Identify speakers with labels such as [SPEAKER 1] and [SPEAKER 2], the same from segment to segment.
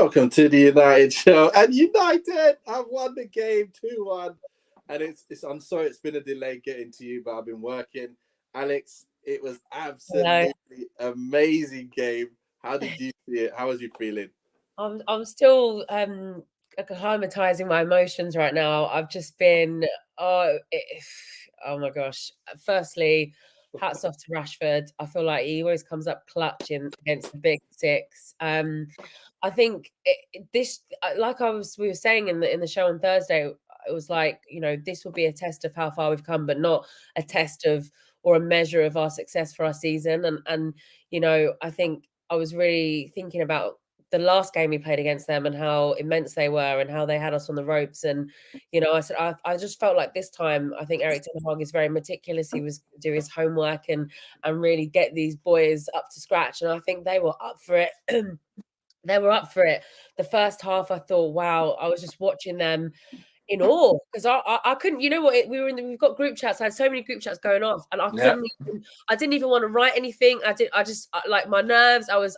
[SPEAKER 1] Welcome to the United show. And United have won the game 2-1. And I'm sorry it's been a delay getting to you, but I've been working. Alex, it was absolutely amazing game. How did you see it? How was you feeling?
[SPEAKER 2] I'm still acclimatizing my emotions right now. I've just been oh my gosh. Firstly, hats off to Rashford. I feel like he always comes up clutching against the big six. I think this, like we were saying in the show on Thursday, it was like, this will be a test of how far we've come, but not a test of or a measure of our success for our season. And I think I was really thinking about the last game we played against them and how immense they were and how they had us on the ropes. And, I said, I just felt like this time, I think Erik Ten Hag is very meticulous. He was do his homework and really get these boys up to scratch. And I think they were up for it. They were up for it. The first half, I thought, wow, I was just watching them in awe because I couldn't, we've got group chats. I had so many group chats going off, and I didn't even want to write anything. I just like my nerves. I was,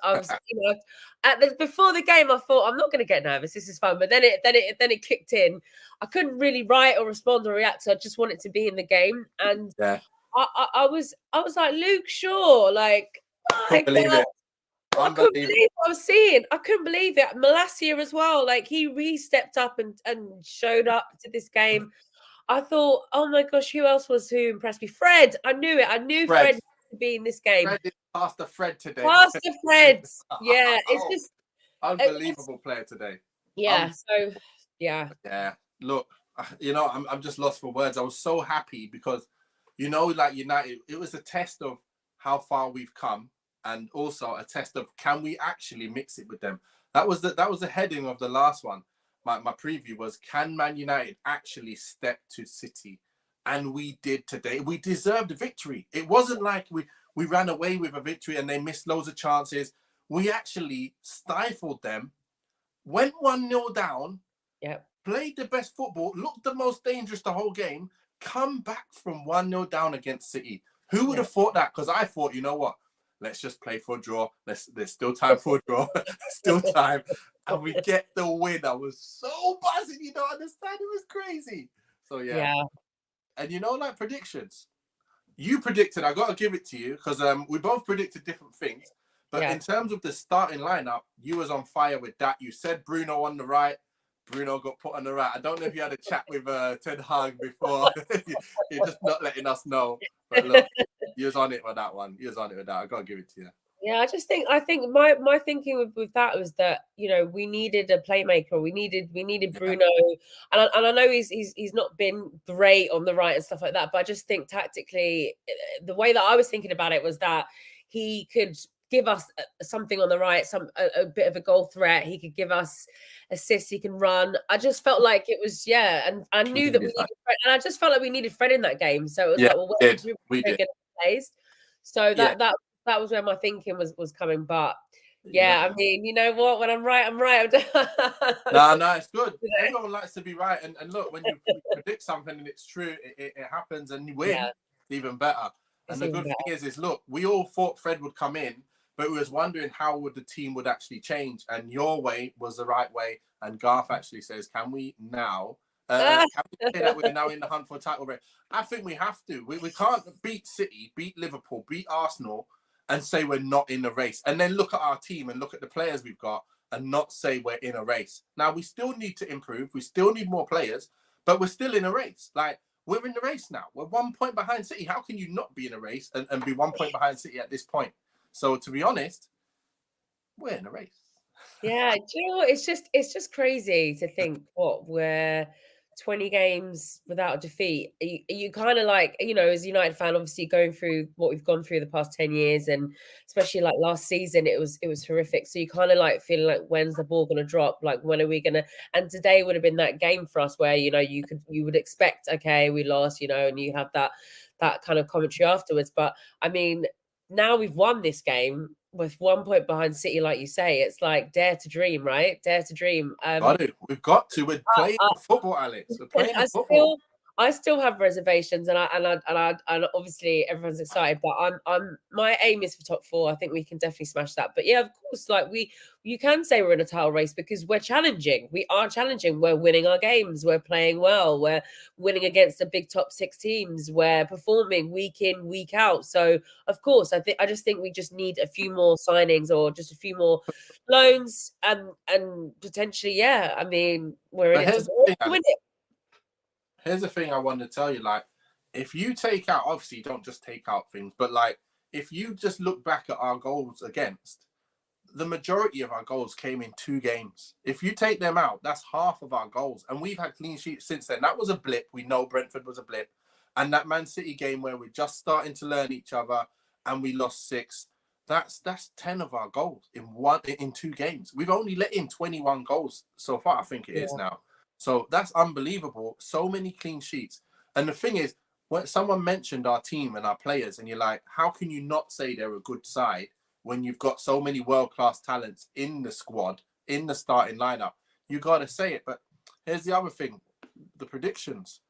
[SPEAKER 2] before the game, I thought I'm not going to get nervous. This is fun, but then it kicked in. I couldn't really write or respond or react. So I just wanted to be in the game, and I was like Luke Shaw, like
[SPEAKER 1] Couldn't believe it.
[SPEAKER 2] I couldn't believe what I was seeing. I couldn't believe it. Malacia as well. Like he stepped up and showed up to this game. I thought, oh my gosh, who impressed me? Fred. I knew it. I knew Fred to be in this game.
[SPEAKER 1] Fred is Pastor Fred today.
[SPEAKER 2] Pastor Fred. Yeah, it's just
[SPEAKER 1] unbelievable player today.
[SPEAKER 2] Yeah.
[SPEAKER 1] Yeah. Look, I'm just lost for words. I was so happy because, like United, it was a test of how far we've come. And also a test of can we actually mix it with them? That was the heading of the last one. My preview was, can Man United actually step to City? And we did today. We deserved a victory. It wasn't like we ran away with a victory and they missed loads of chances. We actually stifled them, went 1-0 down, played the best football, looked the most dangerous the whole game, come back from 1-0 down against City. Who would have thought that? Because I thought, you know what? Let's just play for a draw. There's still time for a draw. Still time. And we get the win. I was so buzzing. You don't understand. It was crazy. So, yeah. And like predictions. You predicted, I got to give it to you, because we both predicted different things. But in terms of the starting lineup, you was on fire with that. You said Bruno on the right. Bruno got put on the right. I don't know if you had a chat with Ten Hag before. You're just not letting us know. But look, you was on it with that one. You was on it with that. I got to give it to you.
[SPEAKER 2] Yeah, I think my thinking with that was that, we needed a playmaker. We needed Bruno. And I know he's not been great on the right and stuff like that. But I just think tactically, the way that I was thinking about it was that he could give us something on the right, a bit of a goal threat. He could give us assists. He can run. I just felt like it was, and I knew that we needed Fred, and I just felt like we needed Fred in that game. So it was like, well,
[SPEAKER 1] we did.
[SPEAKER 2] So that was where my thinking was coming. But I mean, you know what? When I'm right, I'm right.
[SPEAKER 1] No, it's good. Everyone likes to be right. And look, when you predict something and it's true, it happens and you win. It's even better. And the good thing is, look, we all thought Fred would come in, but we was wondering how the team would actually change. And your way was the right way. And Garf actually says, can we now... can we say that we're now in the hunt for a title race? I think we have to. We can't beat City, beat Liverpool, beat Arsenal, and say we're not in the race. And then look at our team and look at the players we've got and not say we're in a race. Now, we still need to improve. We still need more players, but we're still in a race. Like, we're in the race now. We're 1 point behind City. How can you not be in a race and be 1 point behind City at this point? So, to be honest, we're in a race.
[SPEAKER 2] Yeah, do you know what? It's just crazy to think we're 20 games without a defeat. You kind of like, as a United fan, obviously going through what we've gone through the past 10 years, and especially like last season, it was horrific. So you kind of like feeling like, when's the ball going to drop? Like, when are we going to? And today would have been that game for us where, you would expect, okay, we lost, and you have that kind of commentary afterwards. But I mean, now we've won this game with 1 point behind City, like you say. It's like dare to dream, right? Dare to dream.
[SPEAKER 1] We've got to. We're playing football, Alex. We're playing football.
[SPEAKER 2] I still have reservations, and obviously everyone's excited, but my aim is for top four. I think we can definitely smash that. But yeah, of course, like you can say we're in a title race because we're challenging. We are challenging. We're winning our games. We're playing well. We're winning against the big top six teams. We're performing week in, week out. So of course, I just think we just need a few more signings or just a few more loans, and potentially, yeah. I mean, we're in it to win it.
[SPEAKER 1] Here's the thing I want to tell you, like, if you take out, obviously you don't just take out things, but like, if you just look back at our goals against, the majority of our goals came in 2 games. If you take them out, that's half of our goals. And we've had clean sheets since then. That was a blip. We know Brentford was a blip. And that Man City game where we're just starting to learn each other and we lost 6, that's 10 of our goals in 2 games. We've only let in 21 goals so far, I think it is now. So that's unbelievable. So many clean sheets. And the thing is, when someone mentioned our team and our players, and you're like, how can you not say they're a good side when you've got so many world-class talents in the squad, in the starting lineup? You got to say it. But here's the other thing, the predictions.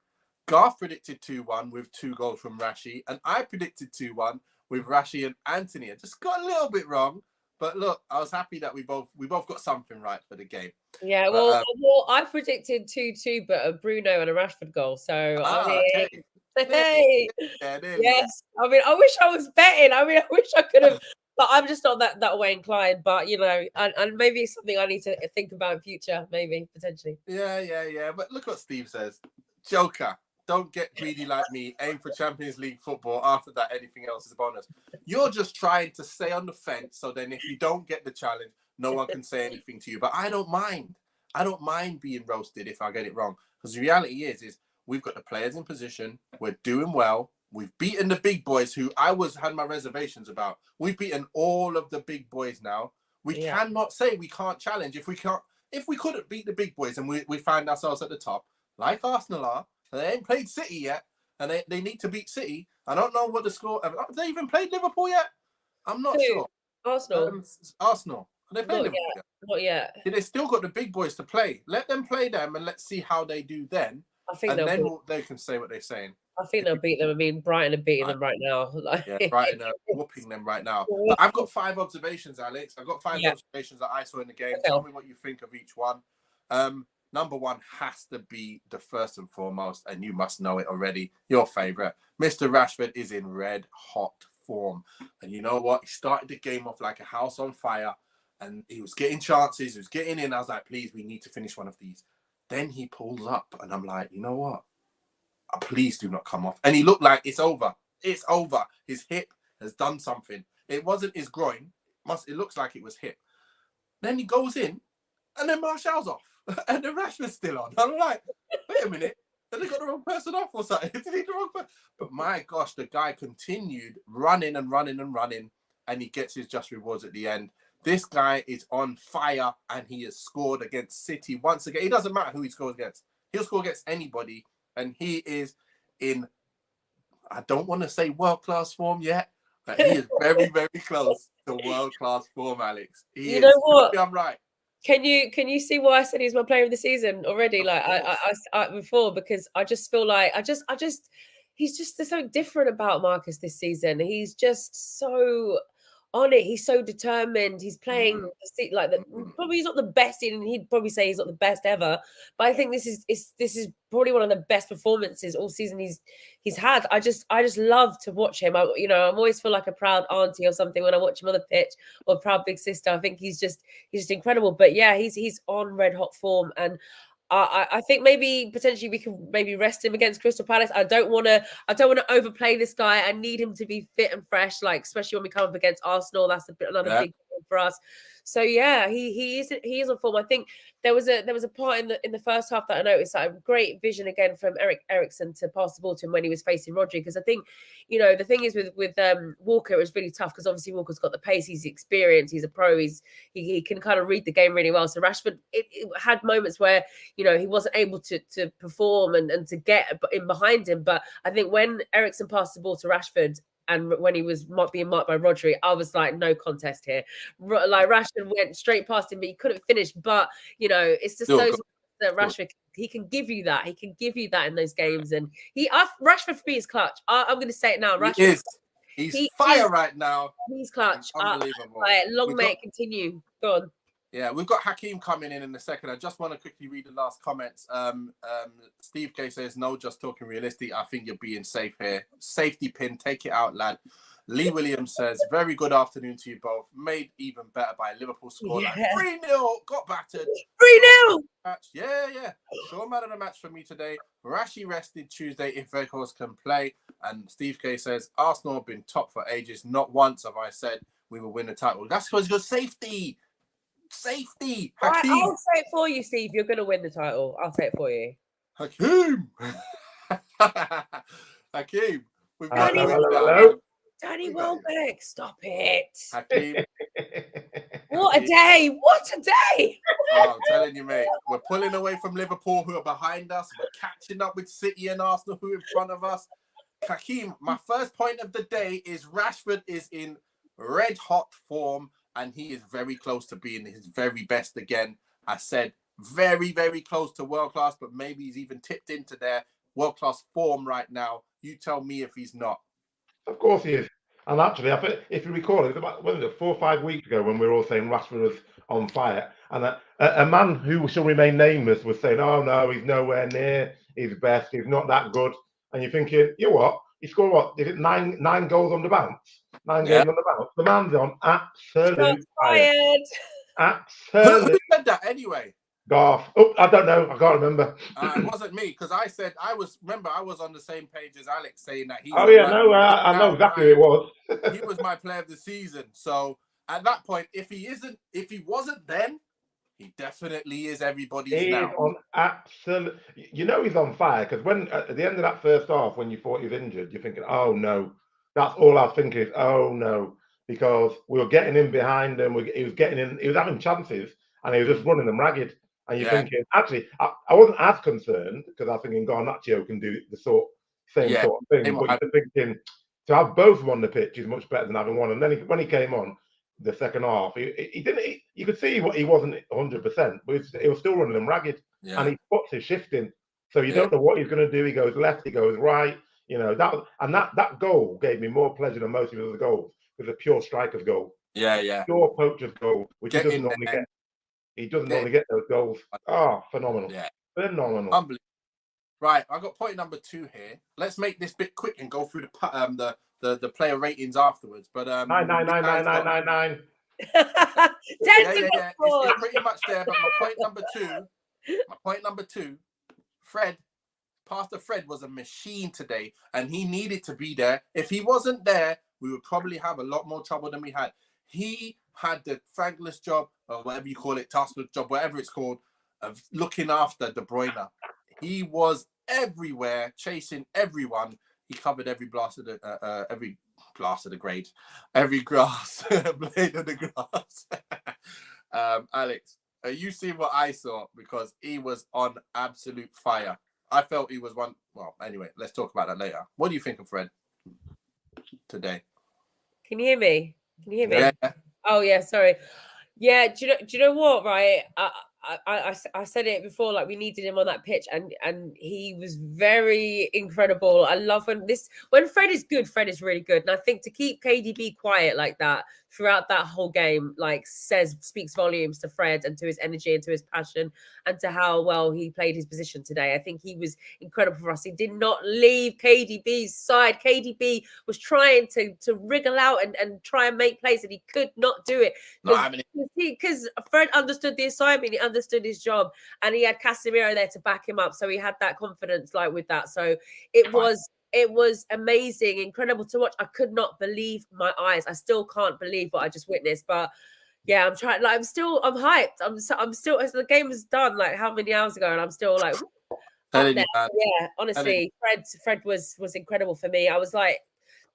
[SPEAKER 1] Garf predicted 2-1 with 2 goals from Rashi, and I predicted 2-1 with Rashi and Anthony. I just got a little bit wrong. But look, I was happy that we both got something right for the game.
[SPEAKER 2] Yeah, well, I predicted 2-2, but a Bruno and a Rashford goal. So
[SPEAKER 1] okay.
[SPEAKER 2] Hey, yes. I mean, I wish I was betting. I mean, I wish I could have, but I'm just not that way inclined. But you know, and maybe it's something I need to think about in future, maybe potentially.
[SPEAKER 1] Yeah. But look what Steve says, Joker. Don't get greedy like me. Aim for Champions League football. After that, anything else is a bonus. You're just trying to stay on the fence. So then if you don't get the challenge, no one can say anything to you. But I don't mind. I don't mind being roasted if I get it wrong. Because the reality is we've got the players in position. We're doing well. We've beaten the big boys who I had my reservations about. We've beaten all of the big boys now. We cannot say we can't challenge. If we couldn't beat the big boys and we find ourselves at the top, like Arsenal are, they ain't played City yet, and they need to beat City. I don't know what the score. Have they even played Liverpool yet? I'm not sure.
[SPEAKER 2] Arsenal.
[SPEAKER 1] Arsenal. Have they played Liverpool yet?
[SPEAKER 2] Not yet.
[SPEAKER 1] They still got the big boys to play. Let them play them, and let's see how they do then.
[SPEAKER 2] I think
[SPEAKER 1] they can say what they're saying.
[SPEAKER 2] I think they'll beat them. I mean, Brighton are beating them right now.
[SPEAKER 1] Yeah, Brighton are whooping them right now. But I've got 5 observations, Alex. I've got 5 observations that I saw in the game. Okay. Tell me what you think of each one. Number 1 has to be the first and foremost, and you must know it already. Your favourite, Mr. Rashford, is in red hot form. And you know what? He started the game off like a house on fire, and he was getting chances. He was getting in. I was like, please, we need to finish one of these. Then he pulls up, and I'm like, you know what? Please do not come off. And he looked like it's over. It's over. His hip has done something. It wasn't his groin. It looks like it was hip. Then he goes in, and then Martial's off. And the Rashford's still on. I'm like, wait a minute. Did they got the wrong person off or something? Did he the wrong person? But my gosh, the guy continued running, and he gets his just rewards at the end. This guy is on fire, and he has scored against City once again. It doesn't matter who he scores against. He'll score against anybody, and he is in, I don't want to say world-class form yet, but he is very, very close to world-class form, Alex.
[SPEAKER 2] You know what?
[SPEAKER 1] I'm right.
[SPEAKER 2] Can you see why I said he's my player of the season already? Like I before, because I just feel like he's just there's something different about Marcus this season. He's just so on it. He's so determined. He's playing like probably he's not the best, and he'd probably say he's not the best ever. But I think this is probably one of the best performances all season he's had. I just love to watch him. I'm always feel like a proud auntie or something when I watch him on the pitch, or proud big sister. I think he's just incredible. But yeah, he's on red hot form, and I think maybe potentially we can maybe rest him against Crystal Palace. I don't want to overplay this guy. I need him to be fit and fresh, like especially when we come up against Arsenal. That's another big thing for us. So yeah, he is on form. I think there was a part in the first half that I noticed that a great vision again from Eriksen to pass the ball to him when he was facing Rodri, because I think the thing is with Walker, it was really tough because obviously Walker's got the pace, he's experienced, he's a pro, he can kind of read the game really well. So Rashford it had moments where he wasn't able to perform and to get in behind him. But I think when Eriksen passed the ball to Rashford, and when he was being marked by Rodri, I was like, no contest here. Like Rashford went straight past him, but he couldn't finich. But it's just those that Rashford He can give you that. He can give you that in those games. And Rashford for me is clutch. I'm going to say it now. Rashford
[SPEAKER 1] He's fire right now.
[SPEAKER 2] He's clutch.
[SPEAKER 1] Unbelievable.
[SPEAKER 2] Long may it continue. Go on.
[SPEAKER 1] Yeah, we've got Hakeem coming in a second. I just want to quickly read the last comments. Steve K says, no, just talking realistic. I think you're being safe here. Safety pin, take it out, lad. Lee Williams says, very good afternoon to you both. Made even better by Liverpool scoreline.
[SPEAKER 2] Yeah.
[SPEAKER 1] 3-0, got battered.
[SPEAKER 2] 3-0.
[SPEAKER 1] Yeah. Sure man of the match for me today. Rashi rested Tuesday if Vegas can play. And Steve K says, Arsenal have been top for ages. Not once have I said we will win the title. That's because you're safety. Safety. Hakeem.
[SPEAKER 2] I'll say it for you, Steve. You're going to win the title. I'll say it for you.
[SPEAKER 1] Hakeem. Hakeem. We've got
[SPEAKER 3] hello.
[SPEAKER 2] Danny Welbeck, stop it.
[SPEAKER 1] Hakeem.
[SPEAKER 2] What a day. What a day.
[SPEAKER 1] Oh, I'm telling you, mate. We're pulling away from Liverpool, who are behind us. We're catching up with City and Arsenal, who are in front of us. Hakeem, my first point of the day is Rashford is in red hot form. And he is very close to being his very best again. I said very, very close to world class, but maybe he's even tipped into their world class form right now. You tell me if he's not.
[SPEAKER 3] Of course he is. And actually, I think if you recall, it was about 4 or 5 weeks ago when we were all saying Rashford was on fire. And a man who shall remain nameless was saying, oh no, he's nowhere near his best. He's not that good. And you're thinking, you know what? He scored what? Is it nine goals on the bounce? 9 games on the bounce. The man's on absolute fire. Absolutely.
[SPEAKER 1] Who said that anyway?
[SPEAKER 3] Garf. Oh, I don't know. I can't remember.
[SPEAKER 1] It wasn't me because I said I was on the same page as Alex saying that he's.
[SPEAKER 3] Oh yeah, no, I know exactly who it was.
[SPEAKER 1] He was my player of the season. So at that point, if he wasn't then, he definitely is everybody's now.
[SPEAKER 3] He's on absolute. You know he's on fire because when at the end of that first half, when you thought he was injured, you're thinking, oh no. That's all I was thinking is, oh no, because we were getting in behind him. He was getting in. He was having chances, and he was just running them ragged. And you're thinking, actually, I wasn't as concerned because I was thinking Garnacho can do the same sort of thing. But you're thinking to have both on the pitch is much better than having one. And then when he came on the second half, he didn't. You could see he wasn't 100%, but he was still running them ragged. Yeah. And he puts his shift in, so you don't know what he's going to do. He goes left, he goes right. You know that goal gave me more pleasure than most of the other goals. It was a pure striker's goal.
[SPEAKER 1] Yeah.
[SPEAKER 3] Pure poacher's goal, which he doesn't normally get. He doesn't normally get those goals. Oh, phenomenal. Yeah. Phenomenal.
[SPEAKER 1] Unbelievable. Right, I got point number 2 here. Let's make this bit quick and go through the player ratings afterwards. But
[SPEAKER 3] 9.
[SPEAKER 1] Yeah. It's pretty much there. But my point number two, Pastor Fred was a machine today, and he needed to be there. If he wasn't there, we would probably have a lot more trouble than we had. He had the thankless job, or whatever you call it, taskless job, whatever it's called, of looking after De Bruyne. He was everywhere, chasing everyone. He covered every grass of the grade, every grass blade of the grass. Alex, you see what I saw? Because he was on absolute fire. I felt he was one. Well, anyway, let's talk about that later. What do you think of Fred today?
[SPEAKER 2] Can you hear me?
[SPEAKER 1] Yeah.
[SPEAKER 2] Oh yeah, sorry. Yeah, do you know what? Right, I said it before. Like we needed him on that pitch, and he was very incredible. I love when Fred is good. Fred is really good, and I think to keep KDB quiet like that throughout that whole game, like speaks volumes to Fred and to his energy and to his passion and to how well he played his position today. I think he was incredible for us. He did not leave KDB's side. KDB was trying to wriggle out and try and make plays, and he could not do it because Fred understood the assignment. He understood his job, and he had Casemiro there to back him up. So he had that confidence, like with that. So it was amazing, incredible to watch. I could not believe my eyes. I still can't believe what I just witnessed. But yeah, I'm trying. Like I'm hyped. I'm still. As the game was done, like how many hours ago, and I'm still like. Yeah, honestly, Fred was incredible for me. I was like,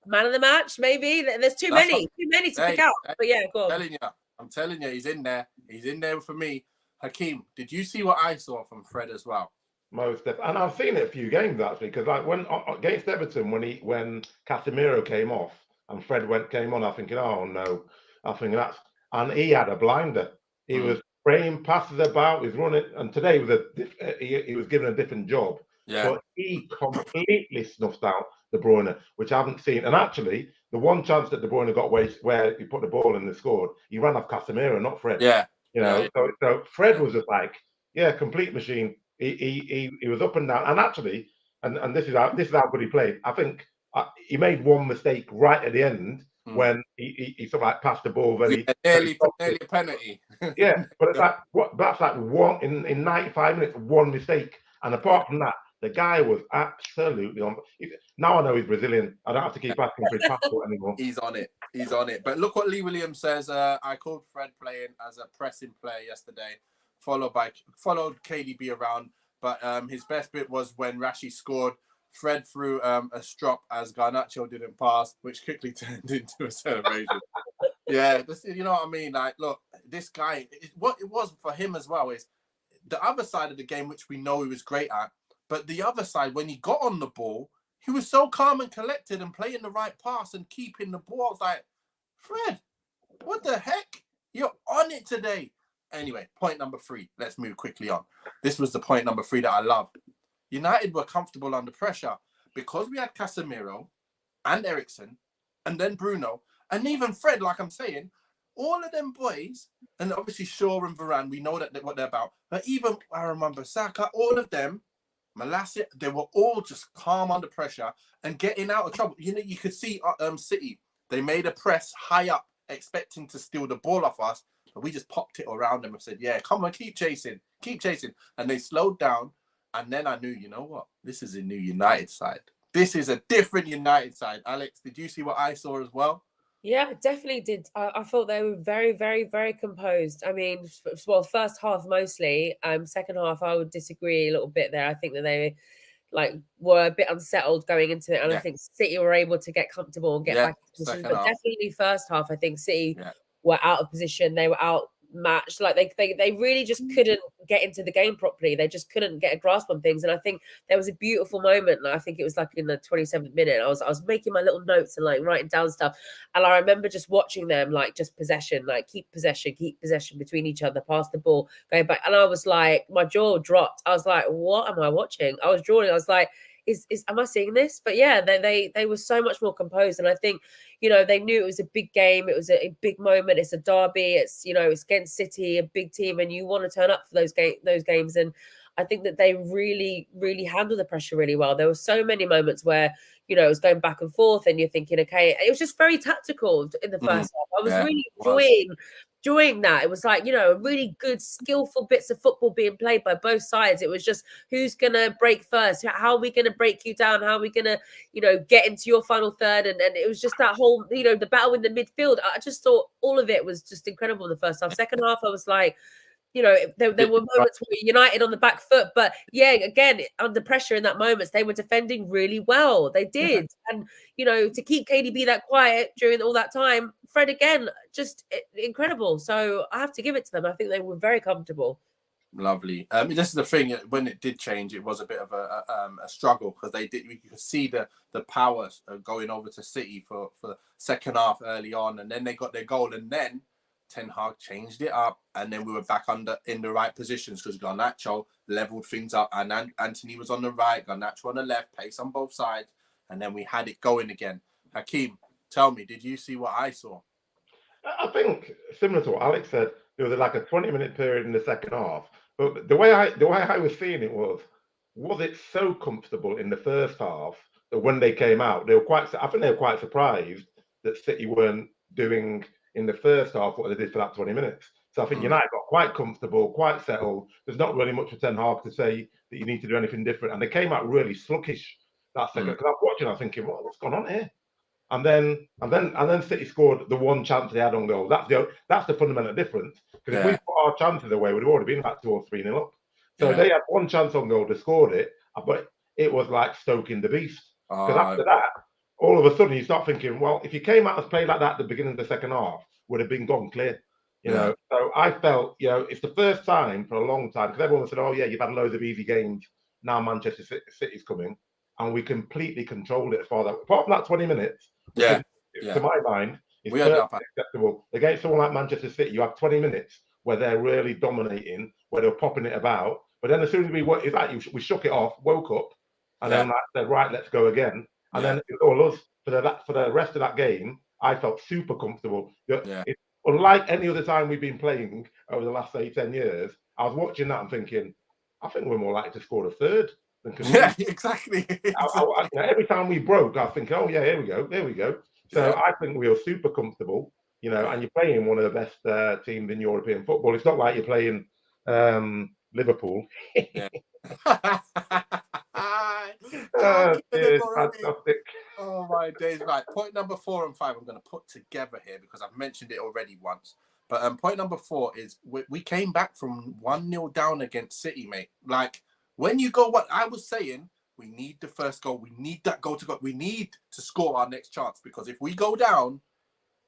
[SPEAKER 2] man of the match, maybe. There's too many to pick out. But yeah, go on.
[SPEAKER 1] I'm telling you, he's in there. He's in there for me. Hakeem, did you see what I saw from Fred as well?
[SPEAKER 3] Most definitely, and I've seen it a few games actually. Because like when against Everton, when Casemiro came off and Fred came on, I'm thinking, oh no, and he had a blinder. He was frame passes about, he's running, and today was he was given a different job.
[SPEAKER 1] Yeah.
[SPEAKER 3] But he completely snuffed out De Bruyne, which I haven't seen. And actually, the one chance that De Bruyne got where he put the ball in and scored, he ran off Casemiro, not Fred.
[SPEAKER 1] Yeah.
[SPEAKER 3] You know, so Fred was just like, complete machine. He was up and down, and actually, and this is how good he played. I think he made one mistake right at the end when he sort of like passed the ball very
[SPEAKER 1] nearly a penalty.
[SPEAKER 3] Yeah, but it's like that's like one in 95 minutes, one mistake, and apart from that, the guy was absolutely on. Now I know he's Brazilian. I don't have to keep asking for his passport anymore.
[SPEAKER 1] He's on it. He's on it. But look what Lee Williams says. I called Fred playing as a pressing player yesterday, followed KDB around. But his best bit was when Rashi scored. Fred threw a strop as Garnacho didn't pass, which quickly turned into a celebration. Yeah, you know what I mean? Like, look, this guy, what it was for him as well is the other side of the game, which we know he was great at. But the other side, when he got on the ball, he was so calm and collected and playing the right pass and keeping the ball. I was like, Fred, what the heck? You're on it today. Anyway, point number 3. Let's move quickly on. This was the point number 3 that I loved. United were comfortable under pressure because we had Casemiro and Eriksen and then Bruno and even Fred, like I'm saying, all of them boys, and obviously Shaw and Varane, we know that what they're about, but even Wan-Bissaka, all of them, Malacia, they were all just calm under pressure and getting out of trouble. You know, you could see City, they made a press high up, expecting to steal the ball off us, but we just popped it around them and said, yeah, come on, keep chasing. And they slowed down, and then I knew, you know what? This is a new United side. This is a different United side. Alex, did you see what I saw as well?
[SPEAKER 2] Yeah, definitely did. I thought they were very, very, very composed. I mean, well, first half mostly. Second half, I would disagree a little bit there. I think that they were a bit unsettled going into it, and I think City were able to get comfortable and get back into position. But definitely first half, I think City were out of position. They were outmatched. Like they really just couldn't get into the game properly. They just couldn't get a grasp on things. And I think there was a beautiful moment. I think it was like in the 27th minute. I was making my little notes and like writing down stuff. And I remember just watching them like just possession, like keep possession between each other, pass the ball, going back. And I was like, my jaw dropped. I was like, what am I watching? I was drawing. I was like, am I seeing this? But yeah, they were so much more composed. And I think, you know, they knew it was a big game. It was a big moment. It's a derby. It's, you know, it's against City, a big team, and you want to turn up for those games. And I think that they really, really handled the pressure really well. There were so many moments where, you know, it was going back and forth and you're thinking, okay, it was just very tactical in the first half. I was really enjoying that. It was like, you know, really good, skillful bits of football being played by both sides. It was just, who's going to break first? How are we going to break you down? How are we going to, you know, get into your final third? And it was just that whole, you know, the battle in the midfield. I just thought all of it was just incredible in the first half. Second half, I was like, you know, there were moments where United on the back foot, but yeah, again, under pressure in that moments, they were defending really well. They did. And, you know, to keep KDB that quiet during all that time, Fred, again, just incredible. So I have to give it to them. I think they were very comfortable.
[SPEAKER 1] Lovely. This is the thing, when it did change, it was a bit of a struggle because you could see the power going over to City for second half early on, and then they got their goal, and then Ten Hag changed it up, and then we were back in the right positions because Garnacho leveled things up, and Anthony was on the right, Garnacho on the left, pace on both sides, and then we had it going again. Hakeem, tell me, did you see what I saw?
[SPEAKER 3] I think similar to what Alex said, there was like a 20-minute period in the second half, but the way I was seeing it was it so comfortable in the first half that when they came out, I think they were quite surprised that City weren't doing in the first half what they did for that 20 minutes. So I think United got quite comfortable, quite settled. There's not really much for Ten Hag to say that you need to do anything different. And they came out really sluggish that second. Because I was watching, I was thinking, what's going on here? And then City scored the one chance they had on goal. That's the fundamental difference. Because if we put our chances away, we'd have already been about 2 or 3-0 up. So they had one chance on goal, they scored it, but it was like stoking the beast. Because after that, all of a sudden you start thinking, well, if you came out and played like that at the beginning of the second half, would have been gone clear. You know, so I felt, you know, it's the first time for a long time, because everyone said, oh yeah, you've had loads of easy games. Now Manchester City's coming, and we completely controlled it as far as that. Apart from that 20 minutes, to my mind, it's perfectly acceptable. Against someone like Manchester City, you have 20 minutes where they're really dominating, where they're popping it about. But then as soon as we shook it off, woke up, and then said, right, let's go again. And then it was all us for the rest of that game. I felt super comfortable. Unlike any other time we've been playing over the last, say, 10 years, I was watching that and thinking, I think we're more likely to score a third than concede.
[SPEAKER 1] Yeah, exactly.
[SPEAKER 3] Every time we broke, I was thinking, oh, yeah, here we go. So I think we were super comfortable, and you're playing one of the best teams in European football. It's not like you're playing Liverpool. Fantastic.
[SPEAKER 1] Oh my days! Right, point number 4 and 5 I'm going to put together here because I've mentioned it already once. But point number 4 is we came back from 1-0 down against City, mate. Like when you go, what I was saying, we need the first goal. We need that goal to go. We need to score our next chance because if we go down,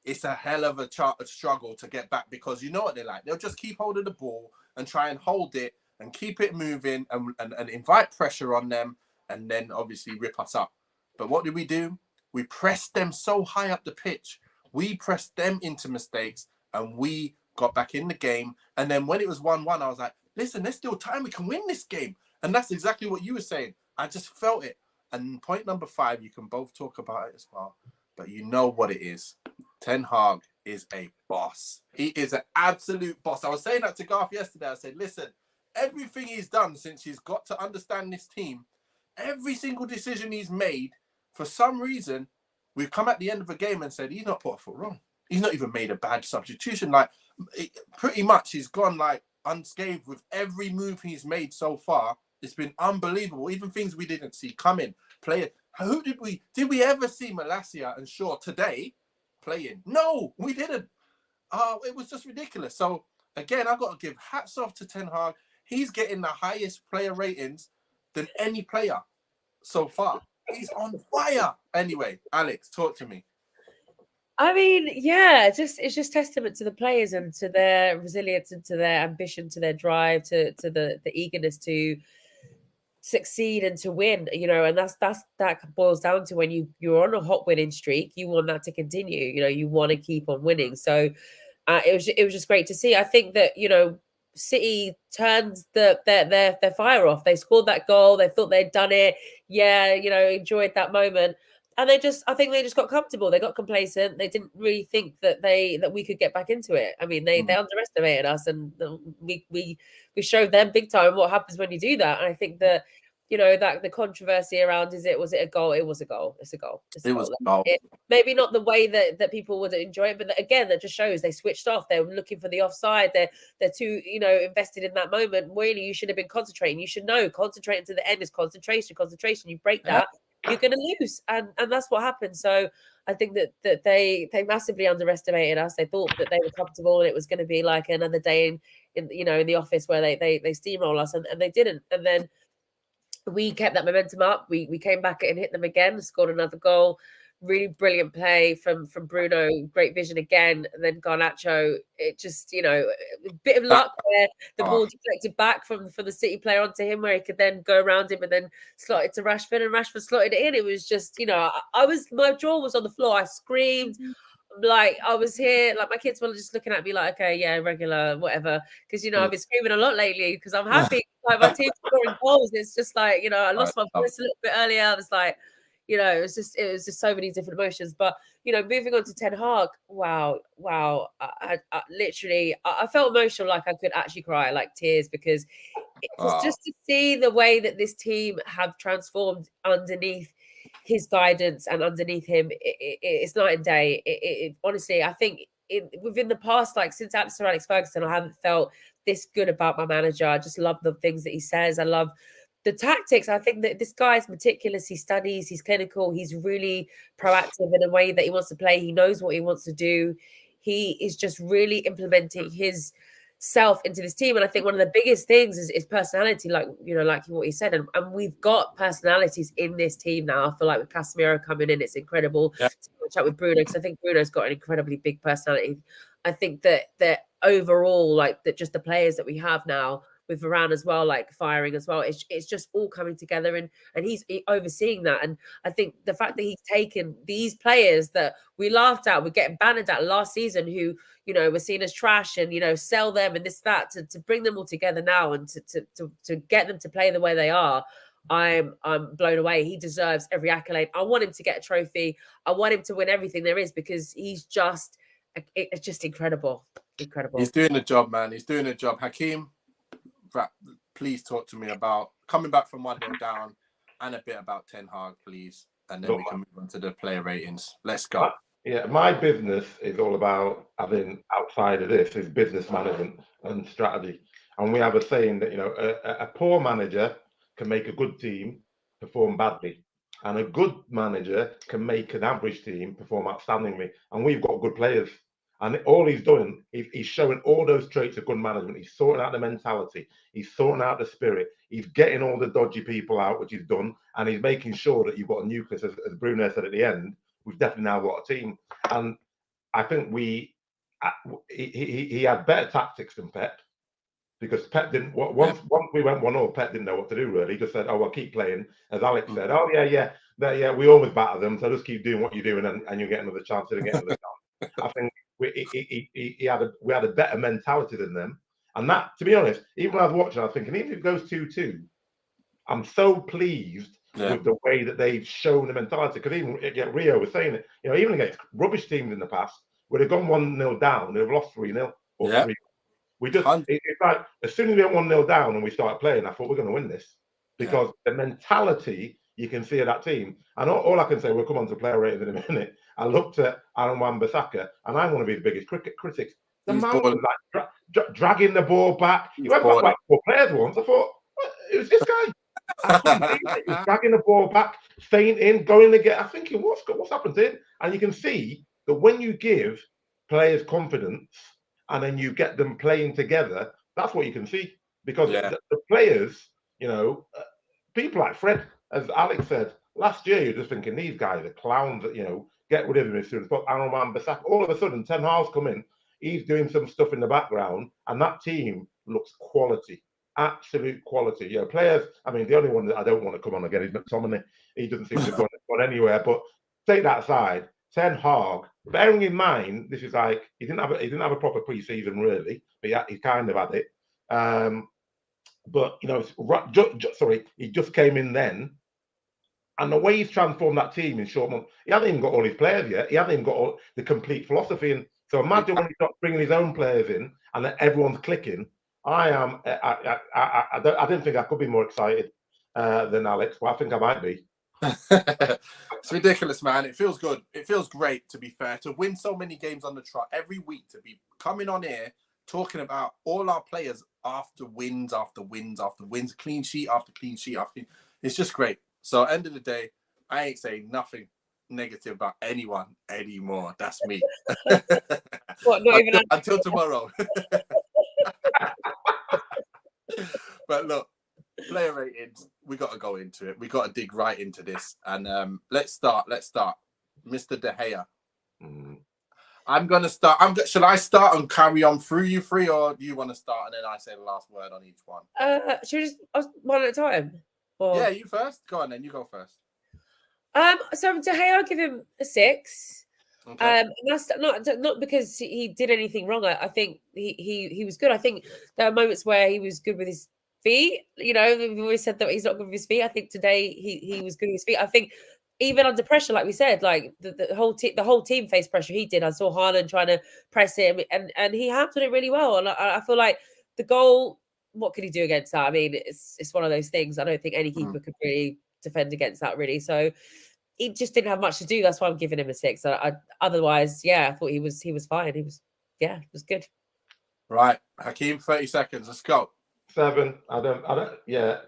[SPEAKER 1] it's a hell of a struggle to get back because you know what they're like. They'll just keep holding the ball and try and hold it and keep it moving and invite pressure on them and then obviously rip us up. But what did we do? We pressed them so high up the pitch. We pressed them into mistakes and we got back in the game. And then when it was 1-1, I was like, listen, there's still time. We can win this game. And that's exactly what you were saying. I just felt it. And point number 5, you can both talk about it as well. But you know what it is. Ten Hag is a boss. He is an absolute boss. I was saying that to Garf yesterday. I said, listen, everything he's done since he's got to understand this team, every single decision he's made, for some reason, we've come at the end of a game and said, he's not put a foot wrong. He's not even made a bad substitution. Like, pretty much he's gone like unscathed with every move he's made so far. It's been unbelievable. Even things we didn't see coming. Did we ever see Malacia and Shaw today playing? No, we didn't. It was just ridiculous. So again, I've got to give hats off to Ten Hag. He's getting the highest player ratings than any player so far. He's on fire. Anyway, Alex, talk to me.
[SPEAKER 2] I mean, yeah, it's just testament to the players and to their resilience and to their ambition, to their drive, to the eagerness to succeed and to win, and that boils down to when you're on a hot winning streak, you want that to continue, you want to keep on winning. So it was just great to see. I think that City turned their fire off. They scored that goal. They thought they'd done it. Yeah, enjoyed that moment. And I think they just got comfortable. They got complacent. They didn't really think that we could get back into it. I mean, they underestimated us, and we showed them big time what happens when you do that. And I think that that the controversy around was it a goal? It was a goal. It's a goal.
[SPEAKER 1] It was a goal.
[SPEAKER 2] Maybe not the way that people would enjoy it, but again, that just shows they switched off. They were looking for the offside. They're too invested in that moment. Really, you should have been concentrating. You should know concentrating to the end is concentration. You break that. You're going to lose, and that's what happened. So I think that they massively underestimated us. They thought that they were comfortable and it was going to be like another day in the office where they steamroll us, and they didn't. And then we kept that momentum up. We came back and hit them again, scored another goal. Really brilliant play from Bruno. Great vision again. And then Garnacho, it just, a bit of luck where the ball deflected back from the City player onto him, where he could then go around him and then slot it to Rashford, and Rashford slotted it in. It was just, my jaw was on the floor. I screamed. Like I was here, like my kids were just looking at me like, okay, yeah, regular, whatever. Because I've been screaming a lot lately because I'm happy. Like my team's scoring goals. It's just like I lost my voice a little bit earlier. I was like, it was just so many different emotions. But moving on to Ten Hag, wow. I literally felt emotional, like I could actually cry, like tears, because it was just to see the way that this team have transformed underneath his guidance and underneath him. It's night and day. Honestly, I think within the past, like since Sir Alex Ferguson, I haven't felt this good about my manager. I just love the things that he says. I love the tactics. I think that this guy is meticulous. He studies, he's clinical, he's really proactive in a way that he wants to play. He knows what he wants to do. He is just really implementing his self into this team. And I think one of the biggest things is personality, like what he said. And we've got personalities in this team now. I feel like with Casemiro coming in, it's incredible to catch up with Bruno, because I think Bruno's got an incredibly big personality. I think that overall, like that, just the players that we have now, with Varane as well, like firing as well. It's just all coming together, and he's overseeing that. And I think the fact that he's taken these players that we laughed at, we're getting bannered at last season, who, you know, were seen as trash, and, you know, sell them and this, that, to bring them all together now, and to get them to play the way they are. I'm blown away. He deserves every accolade. I want him to get a trophy. I want him to win everything there is, because he's just, it's just incredible. Incredible.
[SPEAKER 1] He's doing a job, man. He's doing a job. Hakeem, please talk to me about coming back from 1-0 down, and a bit about Ten Hag, please. And then we can move on to the player ratings. Let's go.
[SPEAKER 3] Yeah, my business is all about, having outside of this, is business management and strategy. And we have a saying that, you know, a poor manager can make a good team perform badly, and a good manager can make an average team perform outstandingly. And we've got good players, and all he's doing, he's showing all those traits of good management. He's sorting out the mentality, he's sorting out the spirit, he's getting all the dodgy people out, which he's done, and he's making sure that you've got a nucleus. As Bruno said at the end, we've definitely now got a team. And I think he had better tactics than Pep. Because Pep didn't. Once we went 1-0, Pep didn't know what to do really. He just said, "Oh, well, keep playing." As Alex said, "Oh yeah, we always batter them, so just keep doing what you're doing, and you'll get another chance and get another chance." I think we had a better mentality than them, and that, to be honest, even when I was watching, I was thinking, even if it goes 2-2, I'm so pleased with the way that they've shown the mentality. Because even Rio was saying it, you know, even against rubbish teams in the past, where they've gone 1-0 down, they've lost 3-0 or 3. We just, it's like, as soon as we went 1-0 down and we started playing, I thought we're going to win this, because the mentality you can see of that team. And all I can say, we'll come on to player rating in a minute. I looked at Wan-Bissaka, and I'm one of his biggest critics. The man was like dragging the ball back. He went back like 4 players once. I thought, who's this guy? He was dragging the ball back, feinting, going to get. I think what's happened to him? And you can see that when you give players confidence, and then you get them playing together, that's what you can see. Because the players, you know, people like Fred, as Alex said, last year, you're just thinking, these guys are clowns, that, you know, get rid of them as soon as possible. Wan-Bissaka, all of a sudden, Ten Hag's come in, he's doing some stuff in the background, and that team looks quality, absolute quality. You know, players, I mean, the only one that I don't want to come on again is McTominay. He doesn't seem to have gone anywhere, but take that aside, Ten Hag, bearing in mind, this is like, he didn't have a proper pre-season really, but he kind of had it. But you know, he just came in then, and the way he's transformed that team in short months, he hasn't even got all his players yet. He hasn't even got the complete philosophy in. So imagine when he starts bringing his own players in, and then everyone's clicking. I didn't think I could be more excited than Alex, but I think I might be.
[SPEAKER 1] It's ridiculous, man. It feels good. It feels great, to be fair, to win so many games on the trot every week, to be coming on here talking about all our players after wins after wins after wins, clean sheet after clean sheet after. It's just great. So end of the day, I ain't saying nothing negative about anyone anymore. That's me.
[SPEAKER 2] What, not even
[SPEAKER 1] until tomorrow. But look, player ratings, we got to go into it. We got to dig right into this. And let's start. Mr. De Gea. I'm going to start. Should I start and carry on through you three, or do you want to start and then I say the last word on each one?
[SPEAKER 2] Should we just one at a time? Or...
[SPEAKER 1] Yeah, you first. Go on then. You go first.
[SPEAKER 2] So De Gea, I'll give him a 6.
[SPEAKER 1] Okay.
[SPEAKER 2] And that's not because he did anything wrong. I think he was good. I think there are moments where he was good with his feet. You know, we've always said that he's not good with his feet. I think today he was good with his feet. I think even under pressure, like we said, like the whole team faced pressure. He did. I saw Haaland trying to press him, and he handled it really well. And I feel like the goal. What could he do against that? I mean, it's one of those things. I don't think any keeper could really defend against that, really. So he just didn't have much to do. That's why I'm giving him a 6. Otherwise, yeah, I thought he was fine. It was good.
[SPEAKER 1] Right, Hakeem, 30 seconds. Let's go.
[SPEAKER 3] 7. I don't. Yeah,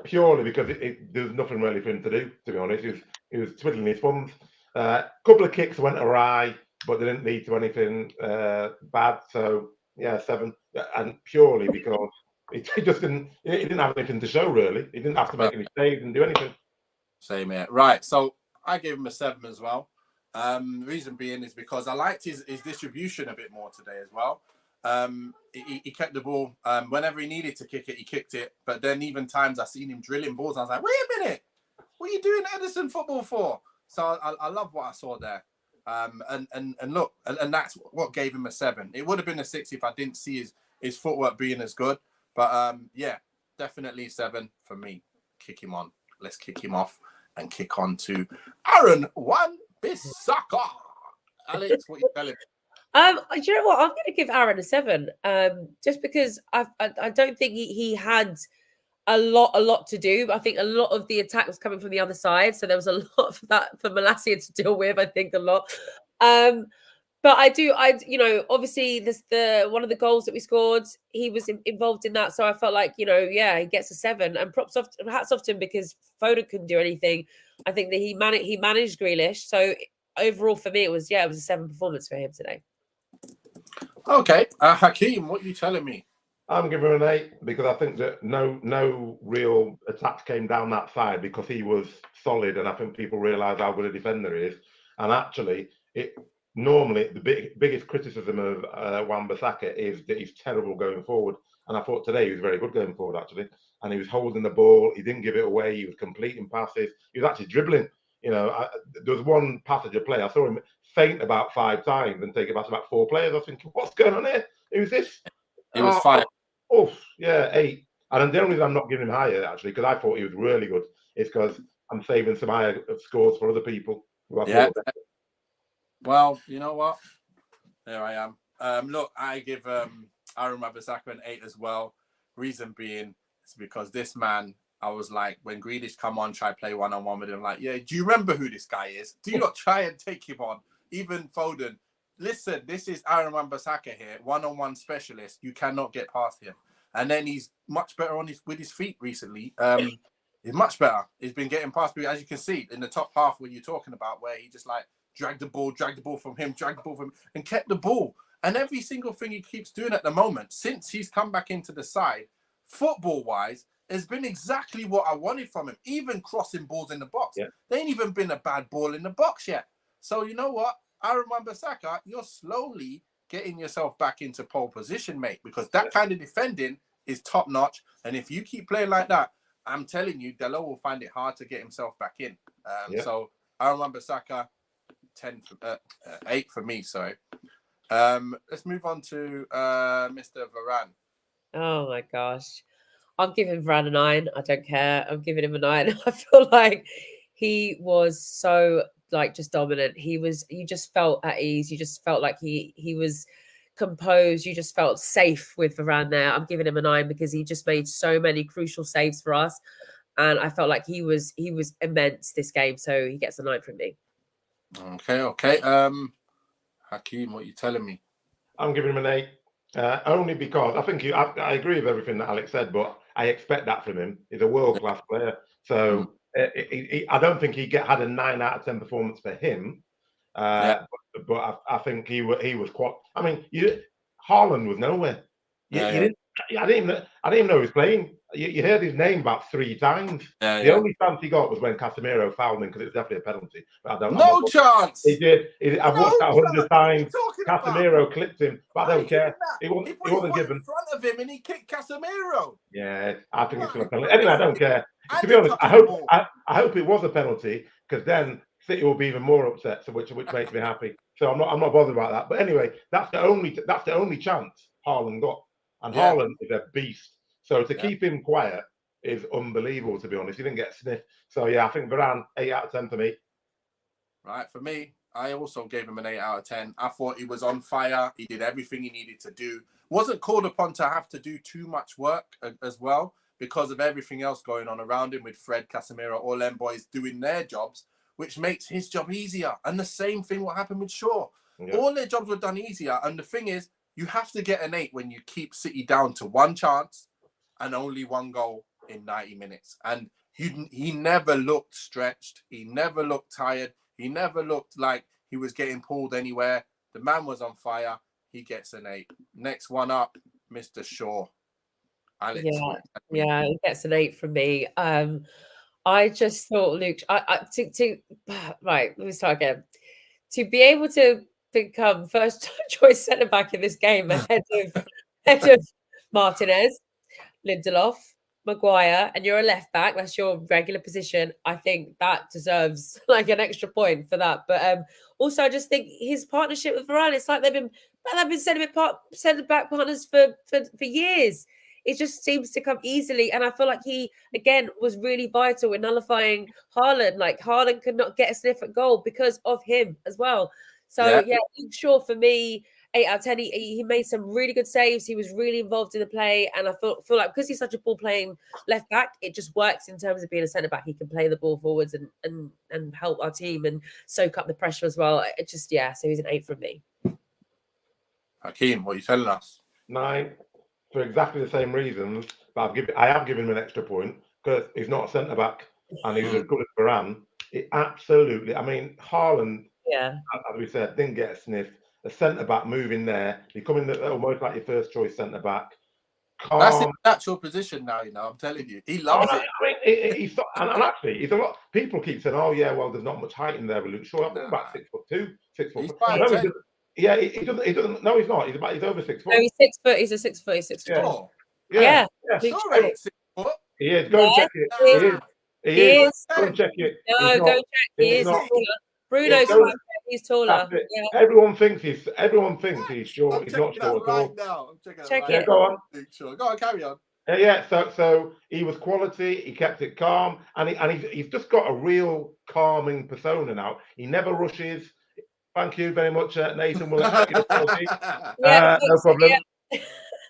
[SPEAKER 3] purely because there's nothing really for him to do. To be honest, he was twiddling his thumbs. Couple of kicks went awry, but they didn't lead to anything bad. So yeah, 7. And purely because he didn't have anything to show really. He didn't have to make any saves and do anything.
[SPEAKER 1] Same here. Right. So I gave him a 7 as well. Reason being is because I liked his distribution a bit more today as well. He kept the ball. Whenever he needed to kick it, he kicked it. But then even times I seen him drilling balls, I was like, wait a minute, what are you doing Edison football for? So I love what I saw there. And look, and that's what gave him a 7. It would have been a 6 if I didn't see his footwork being as good. But yeah, definitely 7 for me. Kick him on. Let's kick him off and kick on to Aaron Wan-Bissaka. Alex, what are you telling me?
[SPEAKER 2] Do you know what? I'm going to give Aaron a 7. Just because I don't think he had a lot to do. I think a lot of the attack was coming from the other side, so there was a lot of that for Malacia to deal with. I think a lot. But obviously this one of the goals that we scored, he was involved in that. So I felt like, yeah, he gets a 7, and hats off to him, because Foden couldn't do anything. I think that he managed Grealish. So overall for me, it was a 7 performance for him today.
[SPEAKER 1] Okay, Hakeem, what are you telling me?
[SPEAKER 3] I'm giving him an 8 because I think that no real attacks came down that side because he was solid, and I think people realise how good a defender he is. And actually, normally the biggest criticism of Wan-Bissaka is that he's terrible going forward. And I thought today he was very good going forward, actually. And he was holding the ball, he didn't give it away, he was completing passes, he was actually dribbling. There was one passage of play, I saw him faint about 5 times and take it past about 4 players. I was thinking, what's going on here? Who's this?
[SPEAKER 1] It was 5.
[SPEAKER 3] Oh, yeah, 8. And the only reason I'm not giving him higher, actually, because I thought he was really good, is because I'm saving some higher scores for other people.
[SPEAKER 1] Well, you know what? There I am. Look, I give Aaron Wan-Bissaka an 8 as well. Reason being, it's because this man, I was like, when Grealish come on, try play one-on-one with him, like, yeah, do you remember who this guy is? Do you not try and take him on? Even Foden. Listen, this is Aaron Wan-Bissaka here, one-on-one specialist. You cannot get past him. And then he's much better with his feet recently. He's much better. He's been getting past me, as you can see, in the top half where you're talking about, where he just like dragged the ball from him, and kept the ball. And every single thing he keeps doing at the moment, since he's come back into the side, football-wise, has been exactly what I wanted from him. Even crossing balls in the box. Yeah. There ain't even been a bad ball in the box yet. So you know what? Aaron Wan-Bissaka, you're slowly getting yourself back into pole position, mate, because that kind of defending is top-notch. And if you keep playing like that, I'm telling you, Delo will find it hard to get himself back in. So Aaron Wan-Bissaka, 8 for me, sorry. Let's move on to Mr. Varane.
[SPEAKER 2] Oh, my gosh. I'm giving Varane a 9. I don't care. I'm giving him a 9. I feel like he was so just dominant. You just felt at ease. You just felt like he was composed. You just felt safe with Varane there. I'm giving him a 9 because he just made so many crucial saves for us. And I felt like he was immense this game. So he gets a 9 from me.
[SPEAKER 1] Okay. Hakeem, what are you telling me?
[SPEAKER 3] I'm giving him an 8. Only because I think I agree with everything that Alex said, but I expect that from him. He's a world-class player. So I don't think he had a 9 out of 10 performance for him. But I think he was quite. I mean, Haaland was nowhere. I didn't even know he was playing. You heard his name about 3 times. The only chance he got was when Casemiro fouled him, because it was definitely a penalty. But
[SPEAKER 1] no chance.
[SPEAKER 3] He did. I've watched that 100 times. Casemiro clipped him, but I don't care. He wasn't given.
[SPEAKER 1] In front of him, and he kicked Casemiro.
[SPEAKER 3] Yeah, I think it's going to penalty. Anyway, I don't care. To be honest, I hope it was a penalty, because then City will be even more upset. So which makes me happy. So I'm not bothered about that. But anyway, that's the only chance Haaland got. And Haaland is a beast. So to keep him quiet is unbelievable, to be honest. He didn't get sniffed. So, I think Varane, 8 out of 10 for me.
[SPEAKER 1] Right, for me, I also gave him an 8 out of 10. I thought he was on fire. He did everything he needed to do. Wasn't called upon to have to do too much work as well, because of everything else going on around him with Fred, Casemiro, all them boys doing their jobs, which makes his job easier. And the same thing will happen with Shaw. Yeah. All their jobs were done easier. And the thing is, you have to get an 8 when you keep City down to 1 chance and only 1 goal in 90 minutes. And he never looked stretched. He never looked tired. He never looked like he was getting pulled anywhere. The man was on fire. He gets an 8. Next one up, Mr. Shaw. Alex.
[SPEAKER 2] Yeah, he gets an 8 from me. I just thought, Luke, right, let me start again. To be able to become first choice centre back in this game ahead of Martinez, Lindelof, Maguire, and you're a left back, that's your regular position, I think that deserves like an extra point for that. But also, I just think his partnership with Varane, it's like they've been centre back partners for years. It just seems to come easily, and I feel like he again was really vital in nullifying Haaland. Like Haaland could not get a sniff at goal because of him as well. So yeah, Luke Shaw for me, 8 out of 10. He made some really good saves. He was really involved in the play. And I feel like because he's such a ball playing left back, it just works in terms of being a centre back. He can play the ball forwards and help our team and soak up the pressure as well. It just, yeah, so he's an 8 from me.
[SPEAKER 1] Hakeem, what are you telling us?
[SPEAKER 3] 9 for exactly the same reasons. But I have given him an extra point because he's not a centre back and he was as good as Varane. It absolutely, I mean, Haaland, as we said, didn't get a sniff. A centre back moving there, becoming almost like your first choice centre back.
[SPEAKER 1] That's his natural position now. You know, I'm telling you, he loves it.
[SPEAKER 3] I mean, and actually, he's a lot. People keep saying, "Oh yeah, well, there's not much height in there with Luke Shaw." I think about 6'2", 6 foot. Yeah, he doesn't. No, he's not. He's over 6 foot.
[SPEAKER 2] No, he's 6 foot. He's a 6 foot. He's 6 foot.
[SPEAKER 3] Yeah.
[SPEAKER 1] Sure, 6 foot.
[SPEAKER 3] He is. Go and check it. He is. Go and check it.
[SPEAKER 2] No, go check. He is. Bruno's he's taller.
[SPEAKER 3] Yeah. Everyone thinks he's short. He's not short at all.
[SPEAKER 1] Now. I'm checking
[SPEAKER 2] check
[SPEAKER 1] it.
[SPEAKER 3] Go on.
[SPEAKER 1] Sure. Go on, carry on.
[SPEAKER 3] Yeah. So he was quality. He kept it calm, and he's just got a real calming persona now. He never rushes. Thank you very much, Nathan. We'll check it. No problem.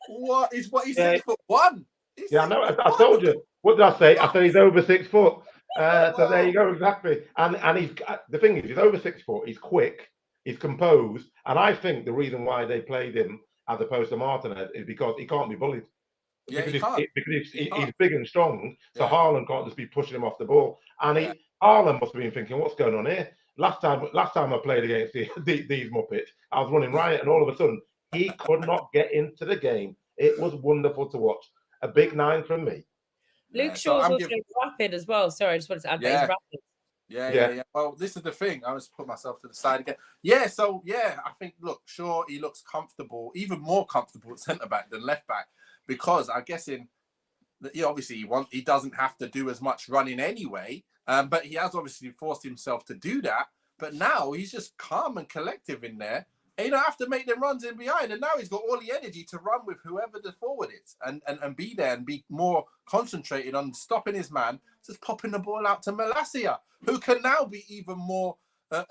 [SPEAKER 1] What? He's 6'1".
[SPEAKER 3] Yeah, I know. I told you. What did I say? I said he's over 6 foot. So there you go, exactly. And he's the thing is, he's over 6 foot. He's quick. He's composed. And I think the reason why they played him as opposed to Martinez is because he can't be bullied.
[SPEAKER 1] Yeah,
[SPEAKER 3] because he's big and strong. So Haaland can't just be pushing him off the ball. And Haaland must have been thinking, "What's going on here?" Last time I played against these Muppets, I was running riot, and all of a sudden he could not get into the game. It was wonderful to watch. A big 9 from me.
[SPEAKER 2] Luke Shaw's also rapid as well. Sorry, I just wanted to add that he's rapid.
[SPEAKER 1] Yeah. Well, this is the thing. I just put myself to the side again. Yeah, so I think look, Shaw, he looks comfortable, even more comfortable at centre back than left back, because I guess obviously he doesn't have to do as much running anyway. But he has obviously forced himself to do that. But now he's just calm and collective in there. And you don't have to make them runs in behind. And now he's got all the energy to run with whoever the forward is and be there and be more concentrated on stopping his man, just popping the ball out to Malacia, who can now be even more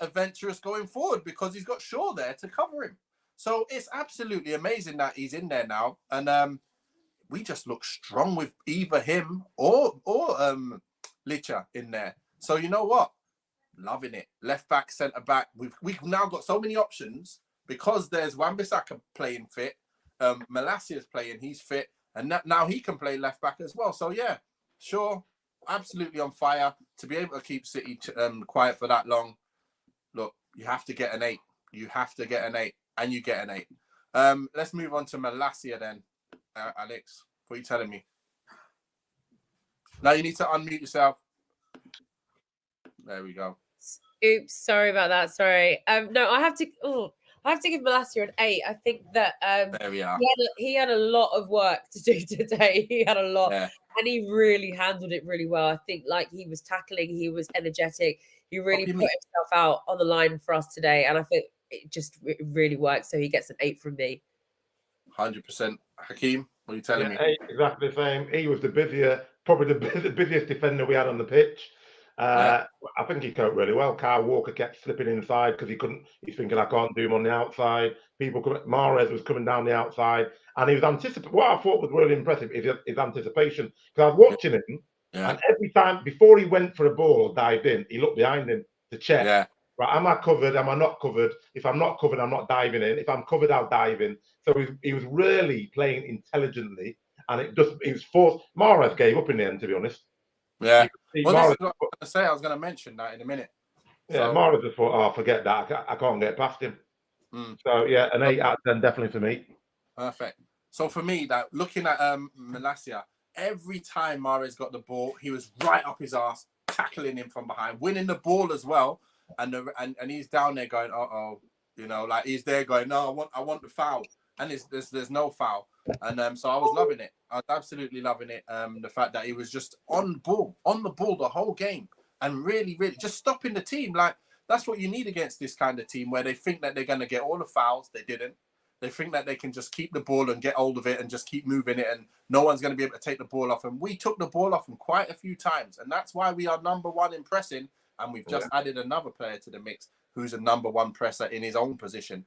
[SPEAKER 1] adventurous going forward because he's got Shaw there to cover him. So it's absolutely amazing that he's in there now. And we just look strong with either him or Licha in there. So you know what? Loving it. Left back, centre back. We've now got so many options because there's Wan-Bissaka playing fit. Malacia is playing, he's fit, and now he can play left back as well. So yeah, sure, absolutely on fire to be able to keep City quiet for that long. Look, you have to get an 8. You have to get an 8, and you get an 8. Let's move on to Malacia then. Alex, what are you telling me? Now you need to unmute yourself. There we go.
[SPEAKER 2] Oops, sorry about that. Sorry. No, I have to give Malacia an 8. I think that
[SPEAKER 1] there we are.
[SPEAKER 2] He had a lot of work to do today. He had a lot, and he really handled it really well. I think he was tackling, he was energetic. He really put himself out on the line for us today, and I think it really worked. So he gets an 8 from me.
[SPEAKER 1] 100%. Hakeem, what are you telling me?
[SPEAKER 3] 8, exactly the same. He was probably the busiest defender we had on the pitch. I think he coped really well. Kyle Walker kept slipping inside because he's thinking, I can't do him on the outside. Mahrez was coming down the outside, and he was anticipating. What I thought was really impressive is his anticipation, because I was watching him, and every time before he went for a ball or dived in, he looked behind him to check. Right, am I covered? Am I not covered? If I'm not covered, I'm not diving in. If I'm covered, I'll dive in. So he was really playing intelligently, and it was forced. Mahrez gave up in the end, to be honest.
[SPEAKER 1] Yeah. Well, this is what I was going to say. I was going to mention that in a minute.
[SPEAKER 3] Yeah, Mahrez just thought, oh, forget that. I can't get past him. So, yeah, an 8 out of 10 definitely for me.
[SPEAKER 1] Perfect. So, for me, looking at Malacia, every time Mahrez got the ball, he was right up his arse, tackling him from behind, winning the ball as well. And he's down there going, uh-oh, You know, like he's there going, no, I want the foul, and there's no foul, and so I was loving it. I was absolutely loving it. The fact that he was just on the ball the whole game, and really just stopping the team. Like that's what you need against this kind of team, where they think that they're going to get all the fouls. They didn't. They think that they can just keep the ball and get hold of it and just keep moving it, and no one's going to be able to take the ball off. And we took the ball off them quite a few times, and that's why we are #1 in pressing. And we've just added another player to the mix who's a #1 presser in his own position.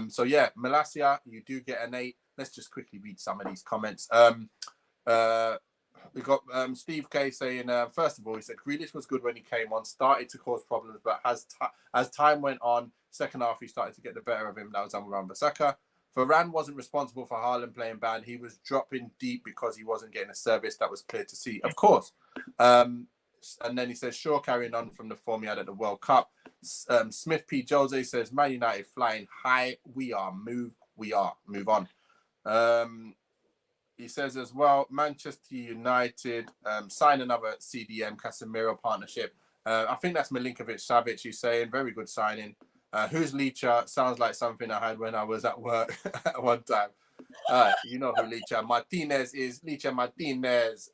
[SPEAKER 1] So yeah, Malacia, you do get an 8. Let's just quickly read some of these comments. We got Steve K saying, first of all, he said Grealish was good when he came on, started to cause problems, but as time went on, second half he started to get the better of him. That was Wan-Bissaka. Varane wasn't responsible for Haaland playing bad. He was dropping deep because he wasn't getting a service that was clear to see. Of course. And then he says, sure, carrying on from the form he had at the World Cup. Smith P. Jose says, Man United flying high. Move on. He says as well, Manchester United sign another CDM Casemiro partnership. I think that's Milinkovic-Savic he's saying. Very good signing. Who's Licha? Sounds like something I had when I was at work at one time. You know who Licha Martinez is. Licha Martinez.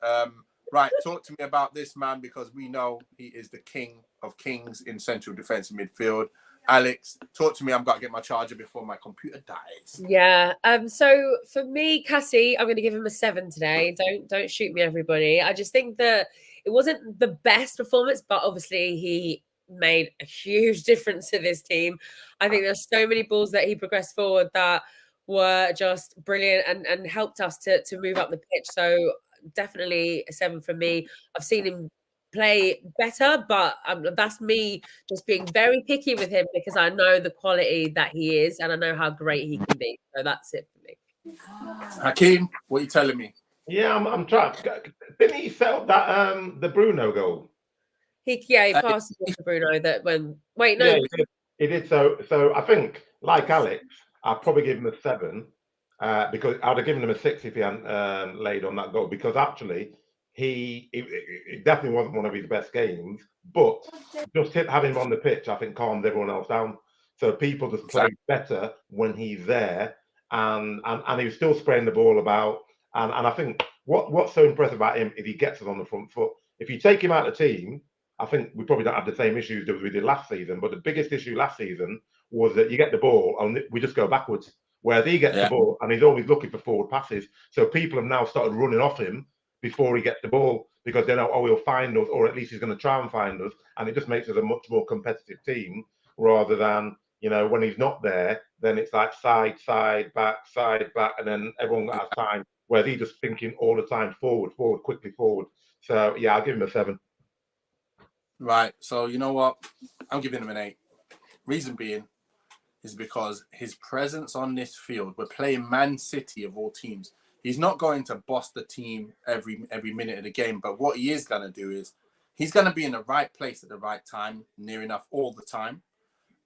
[SPEAKER 1] Right, talk to me about this man, because we know he is the king of kings in central defensive midfield. Alex, talk to me. I've got to get my charger before my computer dies.
[SPEAKER 2] Yeah. So for me, Cassie, I'm going to give him a 7 today. Don't shoot me, everybody. I just think that it wasn't the best performance, but obviously he made a huge difference to this team. I think there's so many balls that he progressed forward that were just brilliant and helped us to move up the pitch. So definitely a 7 for me. I've seen him play better, but that's me just being very picky with him, because I know the quality that he is and I know how great he can be. So that's it for me.
[SPEAKER 1] Hakeem, what are you telling me?
[SPEAKER 3] Yeah, I'm trying. Didn't he set up that the Bruno goal?
[SPEAKER 2] He passed it to Bruno that when no.
[SPEAKER 3] Yeah, he did. So I think, like Alex, I'd probably give him a 7 because I'd have given him a 6 if he hadn't laid on that goal, because actually it definitely wasn't one of his best games, but just having him on the pitch, I think, calmed everyone else down. So people just play better when he's there, and he was still spraying the ball about. And I think what's so impressive about him is he gets us on the front foot. If you take him out of the team, I think we probably don't have the same issues that we did last season. But the biggest issue last season was that you get the ball and we just go backwards. Whereas he gets the ball and he's always looking for forward passes. So people have now started running off him before he gets the ball, because they know, he'll find us, or at least he's going to try and find us. And it just makes us a much more competitive team, rather than, when he's not there, then it's like side, back, and then everyone has time. Whereas he's just thinking all the time, forward, quickly forward. So, yeah, I'll give him a 7.
[SPEAKER 1] Right. So, you know what? I'm giving him an 8. Reason being is because his presence on this field, we're playing Man City of all teams. He's not going to boss the team every minute of the game, but what he is going to do is he's going to be in the right place at the right time, near enough all the time.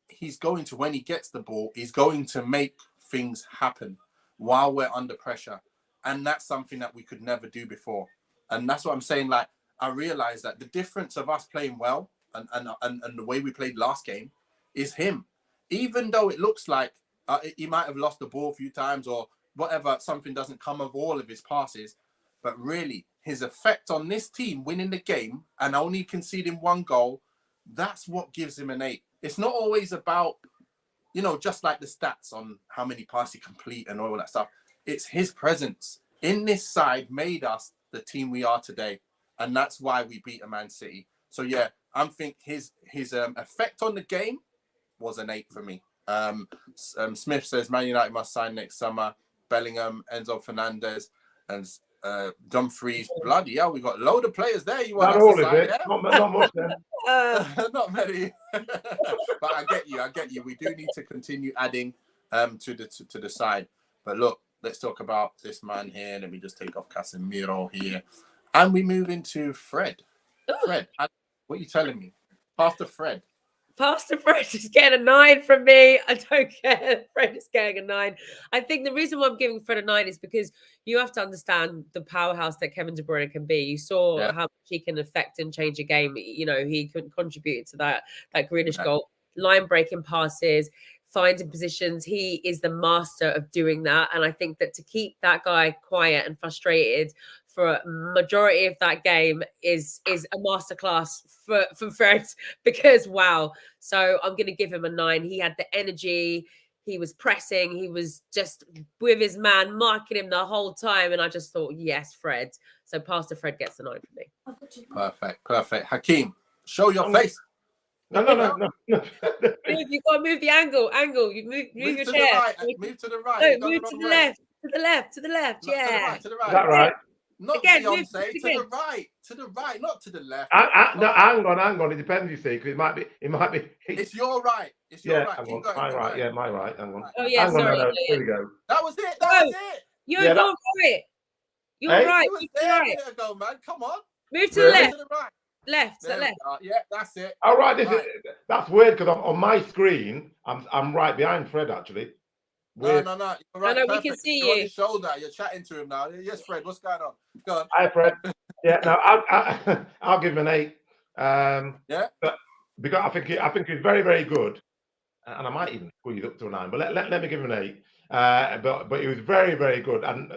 [SPEAKER 1] He's going to, when he gets the ball, he's going to make things happen while we're under pressure. And that's something that we could never do before. And that's what I'm saying. Like, I realized that the difference of us playing well and the way we played last game is him. Even though it looks like he might have lost the ball a few times or whatever, something doesn't come of all of his passes, but really his effect on this team winning the game and only conceding 1 goal, that's what gives him an 8. It's not always about, just like the stats on how many passes he complete and all that stuff. It's his presence in this side made us the team we are today. And that's why we beat a Man City. So yeah, I think his effect on the game was an 8 for me. Smith says Man United must sign next summer. Bellingham, Enzo Fernandez, and Dumfries. Bloody hell, we got a load of players there. You want
[SPEAKER 3] not
[SPEAKER 1] us to sign?
[SPEAKER 3] Yeah? Not much then.
[SPEAKER 1] Not many. But I get you. We do need to continue adding to the side. But look, let's talk about this man here. Let me just take off Casemiro here. And we move into Fred. Fred, what are you telling me? Pastor Fred.
[SPEAKER 2] Pastor Fred is getting a 9 from me. I don't care. Fred is getting a 9. I think the reason why I'm giving Fred a 9 is because you have to understand the powerhouse that Kevin De Bruyne can be. You saw how much he can affect and change a game. He contributed to that Grealish goal, line breaking passes, finding positions. He is the master of doing that. And I think that to keep that guy quiet and frustrated for a majority of that game is a masterclass for Fred, because wow. So I'm going to give him a 9. He had the energy. He was pressing. He was just with his man, marking him the whole time. And I just thought, yes, Fred. So Pastor Fred gets a 9 for me.
[SPEAKER 1] Perfect. Hakeem, show your face.
[SPEAKER 3] No.
[SPEAKER 2] You've got to move the angle. You move your chair.
[SPEAKER 1] Move to the right.
[SPEAKER 2] No, move to the left. To the left. Yeah.
[SPEAKER 1] To the right.
[SPEAKER 3] Is that right?
[SPEAKER 1] Not
[SPEAKER 2] again,
[SPEAKER 1] Beyonce, to the right, not to the left.
[SPEAKER 3] No, hang on. It depends, you see, because it might be.
[SPEAKER 1] It's your right. It's your right.
[SPEAKER 3] Keep going. My right. Yeah, my right. Hang on.
[SPEAKER 2] Oh yeah, sorry.
[SPEAKER 3] No. Here we go.
[SPEAKER 1] That was it.
[SPEAKER 2] You're right. You're right.
[SPEAKER 1] It was there a minute ago, man. Come on.
[SPEAKER 2] Move to the left.
[SPEAKER 1] To the right.
[SPEAKER 2] Left. To the left.
[SPEAKER 1] Yeah, that's it.
[SPEAKER 3] All right. That's weird because on my screen, I'm right behind Fred actually.
[SPEAKER 1] Weird. No. You're right.
[SPEAKER 2] No, we can see
[SPEAKER 1] You're on
[SPEAKER 2] you.
[SPEAKER 1] his shoulder. You're chatting to him now. Yes, Fred. What's going on? Go on.
[SPEAKER 3] Hi, Fred. Yeah. No, I'll give him an 8.
[SPEAKER 1] Yeah.
[SPEAKER 3] But because I think he's very, very good, and I might even squeeze up to a 9. But let me give him an 8. But he was very, very good. And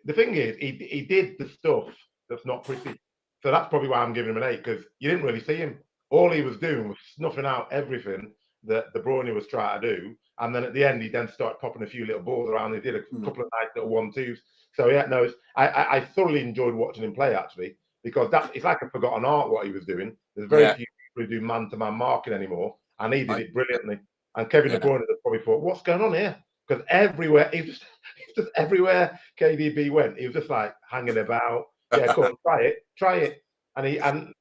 [SPEAKER 3] the thing is, he did the stuff that's not pretty. So that's probably why I'm giving him an 8, because you didn't really see him. All he was doing was snuffing out everything that the Bruno was trying to do. And then at the end, he then started popping a few little balls around. He did a couple of nice little 1-2s. So yeah, no, I thoroughly enjoyed watching him play actually, because it's like a forgotten art what he was doing. There's very few people who do man-to-man marking anymore, and he did it brilliantly. And Kevin De Bruyne probably thought, what's going on here? Because everywhere he's just everywhere KDB went, he was just like hanging about. Yeah, go on, try it. And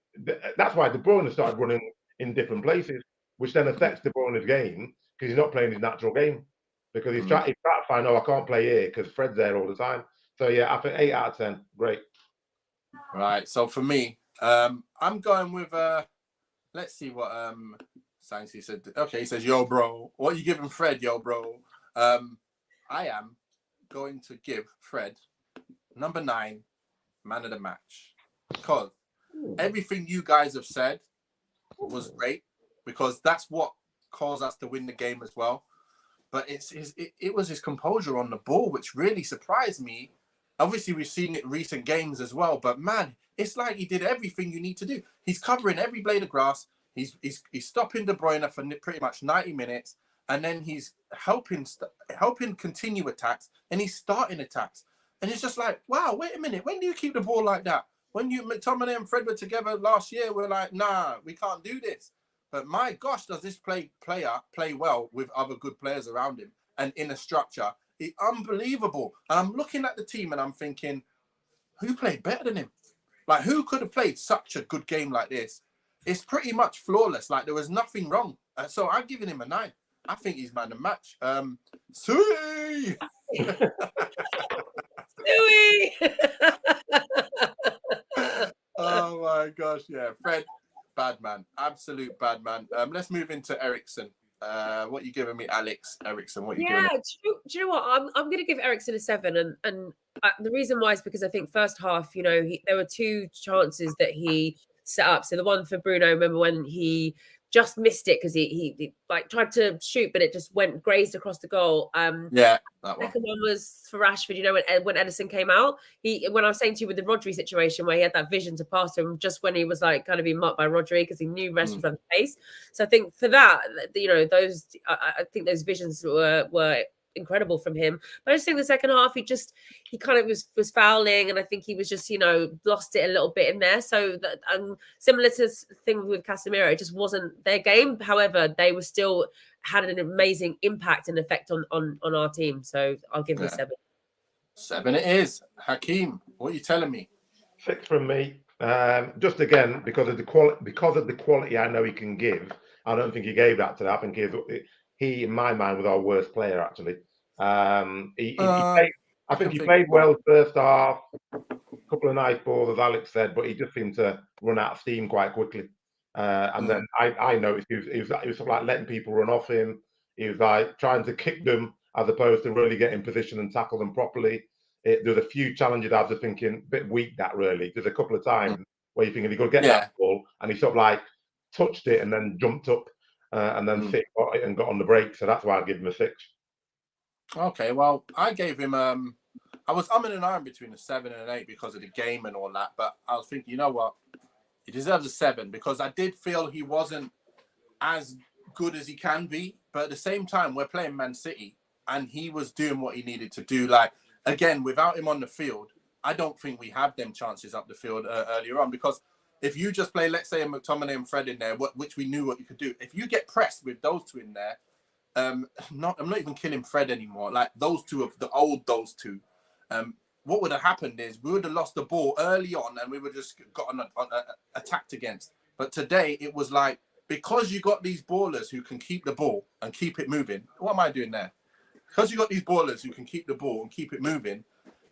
[SPEAKER 3] that's why De Bruyne started running in different places, which then affects De Bruyne's game, because he's not playing his natural game, because he's trying to find, I can't play here because Fred's there all the time. So yeah, I think 8 out of 10, great.
[SPEAKER 1] Right. So for me, I'm going with let's see what Sansi said. Okay, he says, yo, bro. What are you giving Fred, yo, bro? I am going to give Fred number 9, man of the match, because everything you guys have said was great, because that's what caused us to win the game as well. But it was his composure on the ball which really surprised me. Obviously, we've seen it in recent games as well, but man, it's like he did everything you need to do. He's covering every blade of grass. He's stopping De Bruyne for pretty much 90 minutes, and then he's helping continue attacks, and he's starting attacks. And it's just like, wow, wait a minute. When do you keep the ball like that? When McTominay and Fred were together last year, we're like, nah, we can't do this. But my gosh, does this player play well with other good players around him and in a structure? It's unbelievable. And I'm looking at the team and I'm thinking, who played better than him? Like, who could have played such a good game like this? It's pretty much flawless. Like, there was nothing wrong. So I'm giving him a 9. I think he's man of the match. Sui!
[SPEAKER 2] Sui!
[SPEAKER 1] Oh my gosh, yeah. Fred, bad man. Absolute bad man. Let's move into Eriksen. What are you giving me, Alex? Eriksen, what are you giving me?
[SPEAKER 2] Do you know what? I'm going to give Eriksen a 7, and the reason why is because I think first half, there were 2 chances that he set up. So the one for Bruno, remember when he just missed it because he like tried to shoot, but it just grazed across the goal.
[SPEAKER 1] Yeah, that one.
[SPEAKER 2] Second one was for Rashford. When Ederson came out, when I was saying to you with the Rodri situation where he had that vision to pass to him just when he was like kind of being marked by Rodri because he knew Rashford had the pace. So I think for that, those I think those visions were incredible from him. But I just think the second half he kind of was fouling, and I think he was just lost it a little bit in there. So that similar to the thing with Casemiro, it just wasn't their game. However, they were still had an amazing impact and effect on our team. So I'll give them a 7.
[SPEAKER 1] 7 it is. Hakeem, what are you telling me?
[SPEAKER 3] 6 from me. Just again because of the quality I know he can give. I don't think he gave that today. I think he, in my mind, was our worst player, actually. He played well first half, a couple of nice balls, as Alex said, but he just seemed to run out of steam quite quickly. And then I noticed he was sort of like letting people run off him. He was like trying to kick them as opposed to really get in position and tackle them properly. There's a few challenges I was just thinking, a bit weak that really. There's a couple of times where you're thinking he could get that ball, and he sort of like touched it and then jumped up and then City got it and got on the break. So that's why I give him a 6.
[SPEAKER 1] Okay, well, I gave him. I was umming and ahhing between a 7 and an 8 because of the game and all that. But I was thinking, you know what? He deserves a 7 because I did feel he wasn't as good as he can be. But at the same time, we're playing Man City, and he was doing what he needed to do. Like, again, without him on the field, I don't think we have them chances up the field earlier on. Because if you just play, let's say, a McTominay and Fred in there, which we knew what you could do. If you get pressed with those two in there, I'm not even killing Fred anymore. Like those two those two. What would have happened is we would have lost the ball early on, and we would just got attacked against. But today it was like, because you got these ballers who can keep the ball and keep it moving. What am I doing there? Because you got these ballers who can keep the ball and keep it moving.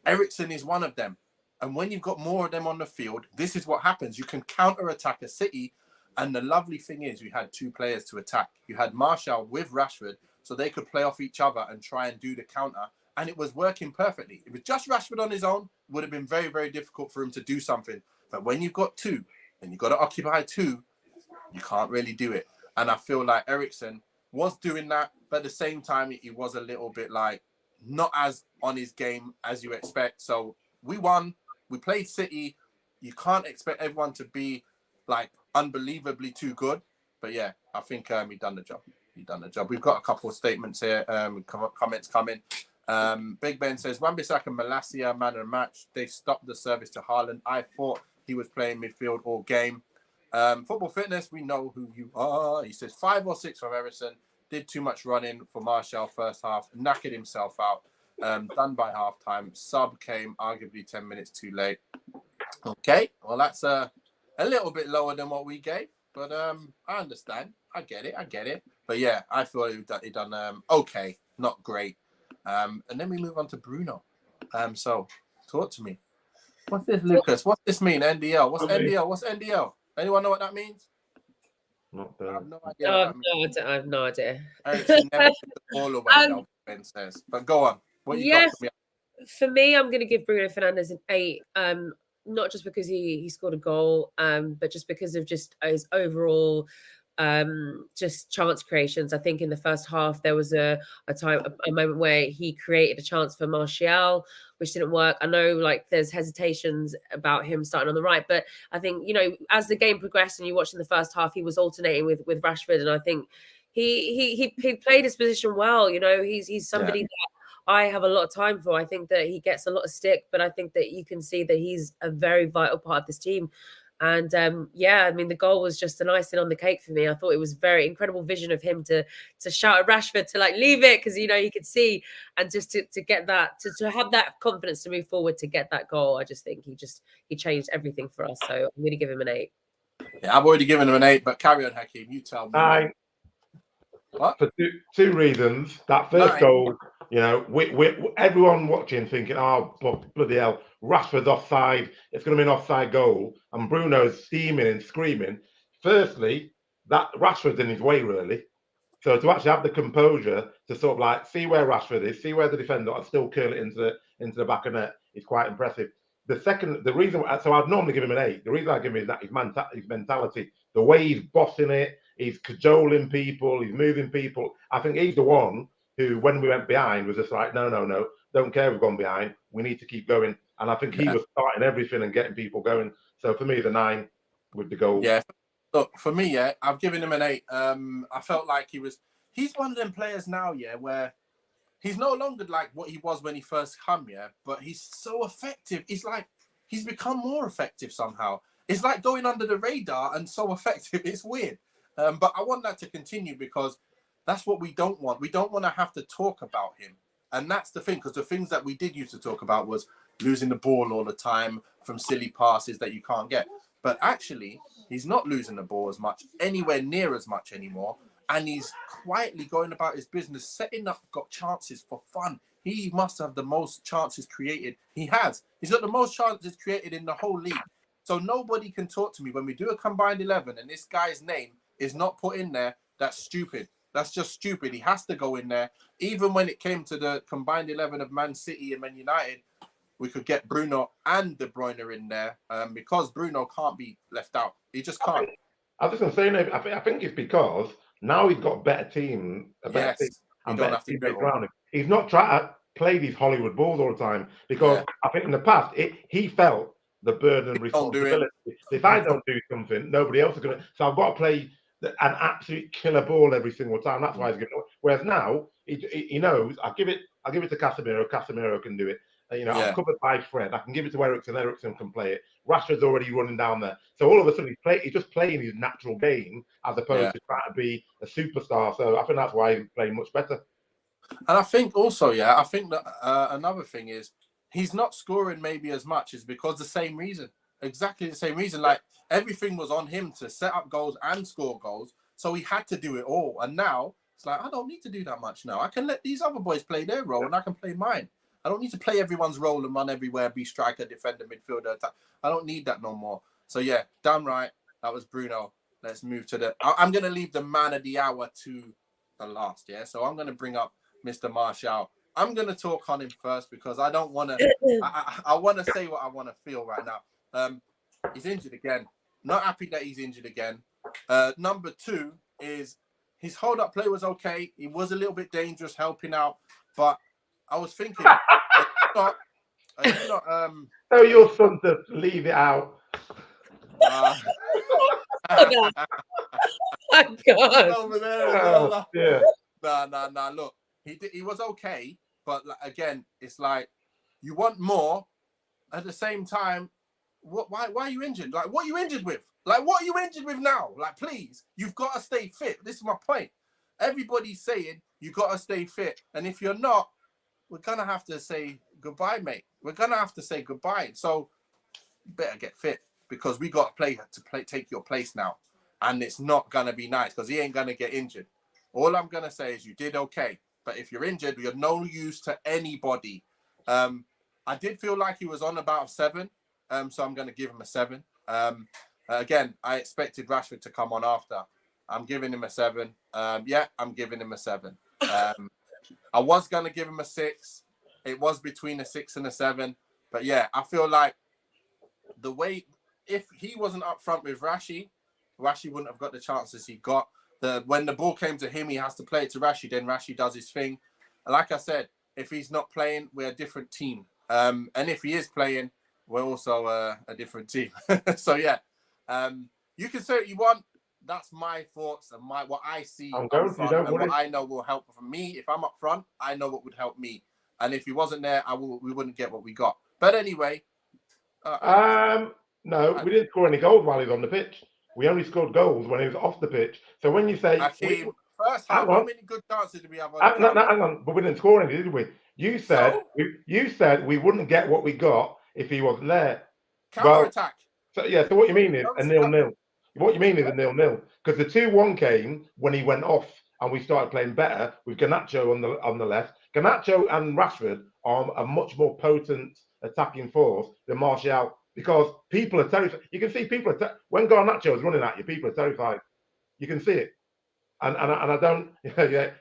[SPEAKER 1] Eriksen is one of them. And when you've got more of them on the field, this is what happens. You can counter-attack a City. And the lovely thing is you had 2 players to attack. You had Martial with Rashford, so they could play off each other and try and do the counter. And it was working perfectly. If it was just Rashford on his own, it would have been very, very difficult for him to do something. But when you've got 2, and you've got to occupy 2, you can't really do it. And I feel like Eriksen was doing that, but at the same time, he was a little bit like not as on his game as you expect. So we won. We played City. You can't expect everyone to be like unbelievably too good. But yeah, I think he done the job. He done the job. We've got a couple of statements here. Comments coming. Big Ben says, Wan-Bissaka and Malacia, man of the match. They stopped the service to Haaland. I thought he was playing midfield all game. Football Fitness, we know who you are. He says 5 or 6 from Eriksen. Did too much running for Martial first half. Knackered himself out. Done by half time. Sub came arguably 10 minutes too late. Okay, well, that's a little bit lower than what we gave. But I understand. I get it. But yeah, I feel he done okay, not great. And then we move on to Bruno. So talk to me. What's this, Lucas? What's this mean? NDL. What's NDL? What's NDL? Anyone know what that means?
[SPEAKER 3] Not
[SPEAKER 1] I have no idea.
[SPEAKER 2] I have no idea.
[SPEAKER 1] Eriksen never took the ball away, though, Ben says. But go on. What you got for me?
[SPEAKER 2] For me, I'm going to give Bruno Fernandes an 8. Not just because he scored a goal, but just because of just his overall just chance creations. I think in the first half there was a moment where he created a chance for Martial, which didn't work. I know like there's hesitations about him starting on the right, but I think, you know, as the game progressed and you watched in the first half, he was alternating with Rashford, and I think he played his position well. You know, he's somebody that I have a lot of time for. I think that he gets a lot of stick, but I think that you can see that he's a very vital part of this team. And I mean, the goal was just an icing on the cake for me. I thought it was very incredible vision of him to shout at Rashford to like leave it, because, you know, he could see, and just to get that, to have that confidence to move forward to get that goal. I just think he changed everything for us. So I'm going to give him an 8.
[SPEAKER 1] Yeah, I've already given him an 8, but carry on, Hakeem. You tell me.
[SPEAKER 3] 9.
[SPEAKER 1] What?
[SPEAKER 3] For two reasons. That first goal, you know, we everyone watching thinking, oh, bloody hell, Rashford's offside. It's going to be an offside goal. And Bruno's steaming and screaming. Firstly, that Rashford's in his way, really. So to actually have the composure to sort of like see where Rashford is, see where the defender, and still curl it into the back of net is quite impressive. The reason, so I'd normally give him an 8. The reason I give him is that his mentality, the way he's bossing it, he's cajoling people, he's moving people. I think he's the one who, when we went behind, was just like, no, don't care we've gone behind. We need to keep going. And I think he was starting everything and getting people going. So for me, the 9 with the goal.
[SPEAKER 1] Yeah. Look, for me, I've given him an 8. I felt like he's one of them players now, where he's no longer like what he was when he first come, but he's so effective. It's like he's become more effective somehow. It's like going under the radar and so effective. It's weird. But I want that to continue, because that's what we don't want. We don't want to have to talk about him. And that's the thing, because the things that we did used to talk about was losing the ball all the time from silly passes that you can't get. But actually, he's not losing the ball anywhere near as much anymore. And he's quietly going about his business, setting up, got chances for fun. He must have the most chances created. He has. He's got the most chances created in the whole league. So nobody can talk to me when we do a combined 11 and this guy's name is not put in there. That's stupid. That's just stupid. He has to go in there. Even when it came to the combined 11 of Man City and Man United, we could get Bruno and De Bruyne in there, because Bruno can't be left out. He just can't.
[SPEAKER 3] I was just going to say, I think it's because now he's got a better team,
[SPEAKER 1] Yes, you
[SPEAKER 3] and
[SPEAKER 1] don't
[SPEAKER 3] better
[SPEAKER 1] have to do it
[SPEAKER 3] teammates
[SPEAKER 1] all.
[SPEAKER 3] around him. He's not trying to play these Hollywood balls all the time because I think in the past he felt the burden and
[SPEAKER 1] Don't do it.
[SPEAKER 3] responsibility. If I don't do something, nobody else is going to. So I've got to play an absolute killer ball every single time. That's why he's getting. Whereas now he knows I give it to Casemiro. Casemiro can do it. I'm covered by Fred. I can give it to Eriksen. Eriksen can play it. Rashford's already running down there. So all of a sudden he's just playing his natural game as opposed to trying to be a superstar. So I think that's why he's playing much better.
[SPEAKER 1] And I think also, I think that another thing is he's not scoring maybe as much is because the same reason. Exactly the same reason. Like everything was on him to set up goals and score goals. So he had to do it all. And now it's like, I don't need to do that much now. I can let these other boys play their role and I can play mine. I don't need to play everyone's role and run everywhere, be striker, defender, midfielder. I don't need that no more. So yeah, damn right. That was Bruno. Let's move to I'm going to leave the man of the hour to the last. Yeah. So I'm going to bring up Mr. Martial. I'm going to talk on him first because I don't want to, I want to say what I want to feel right now. He's injured again. Not happy that he's injured again. Number 2 is his hold-up play was okay. He was a little bit dangerous helping out, but I was thinking, tell
[SPEAKER 3] your son to leave it out.
[SPEAKER 2] Oh my God.
[SPEAKER 1] Over there.
[SPEAKER 3] Yeah.
[SPEAKER 1] Nah. Look, he was okay, but again, it's like you want more. At the same time, why are you injured? Like, what are you injured with? Like, what are you injured with now? Like, please, you've got to stay fit. This is my point. Everybody's saying you got to stay fit, and if you're not, we're gonna have to say goodbye, mate. We're gonna have to say goodbye. So you better get fit because we got to take your place now, and it's not gonna be nice because he ain't gonna get injured. All I'm gonna say is you did okay, but if you're injured, you're no use to anybody. I did feel like he was on about a 7, so I'm gonna give him a 7. Again, I expected Rashford to come on after. I'm giving him a 7. I'm giving him a 7. I was going to give him a 6. It was between a 6 and a 7. But yeah, I feel like the way, if he wasn't up front with Rashi wouldn't have got the chances he got. When the ball came to him, he has to play it to Rashi, then Rashi does his thing. And like I said, if he's not playing, we're a different team. And if he is playing, we're also a different team. So yeah, you can say what you want. That's my thoughts and what I see and what I know will help for me. If I'm up front, I know what would help me. And if he wasn't there, we wouldn't get what we got. But anyway.
[SPEAKER 3] No, we didn't score any goals while he was on the pitch. We only scored goals when he was off the pitch. So when you say...
[SPEAKER 1] first half, how many good chances did we have on
[SPEAKER 3] hang on. But we didn't score any, did we? You said we wouldn't get what we got if he wasn't there.
[SPEAKER 1] Counter-attack.
[SPEAKER 3] So what you mean is a 0-0. What you mean is a 0-0 because the 2-1 came when he went off and we started playing better with Garnacho on the left. Garnacho and Rashford are a much more potent attacking force than Martial because people are terrified. You can see people when Garnacho is running at you, people are terrified. You can see it, and I don't. Nathal.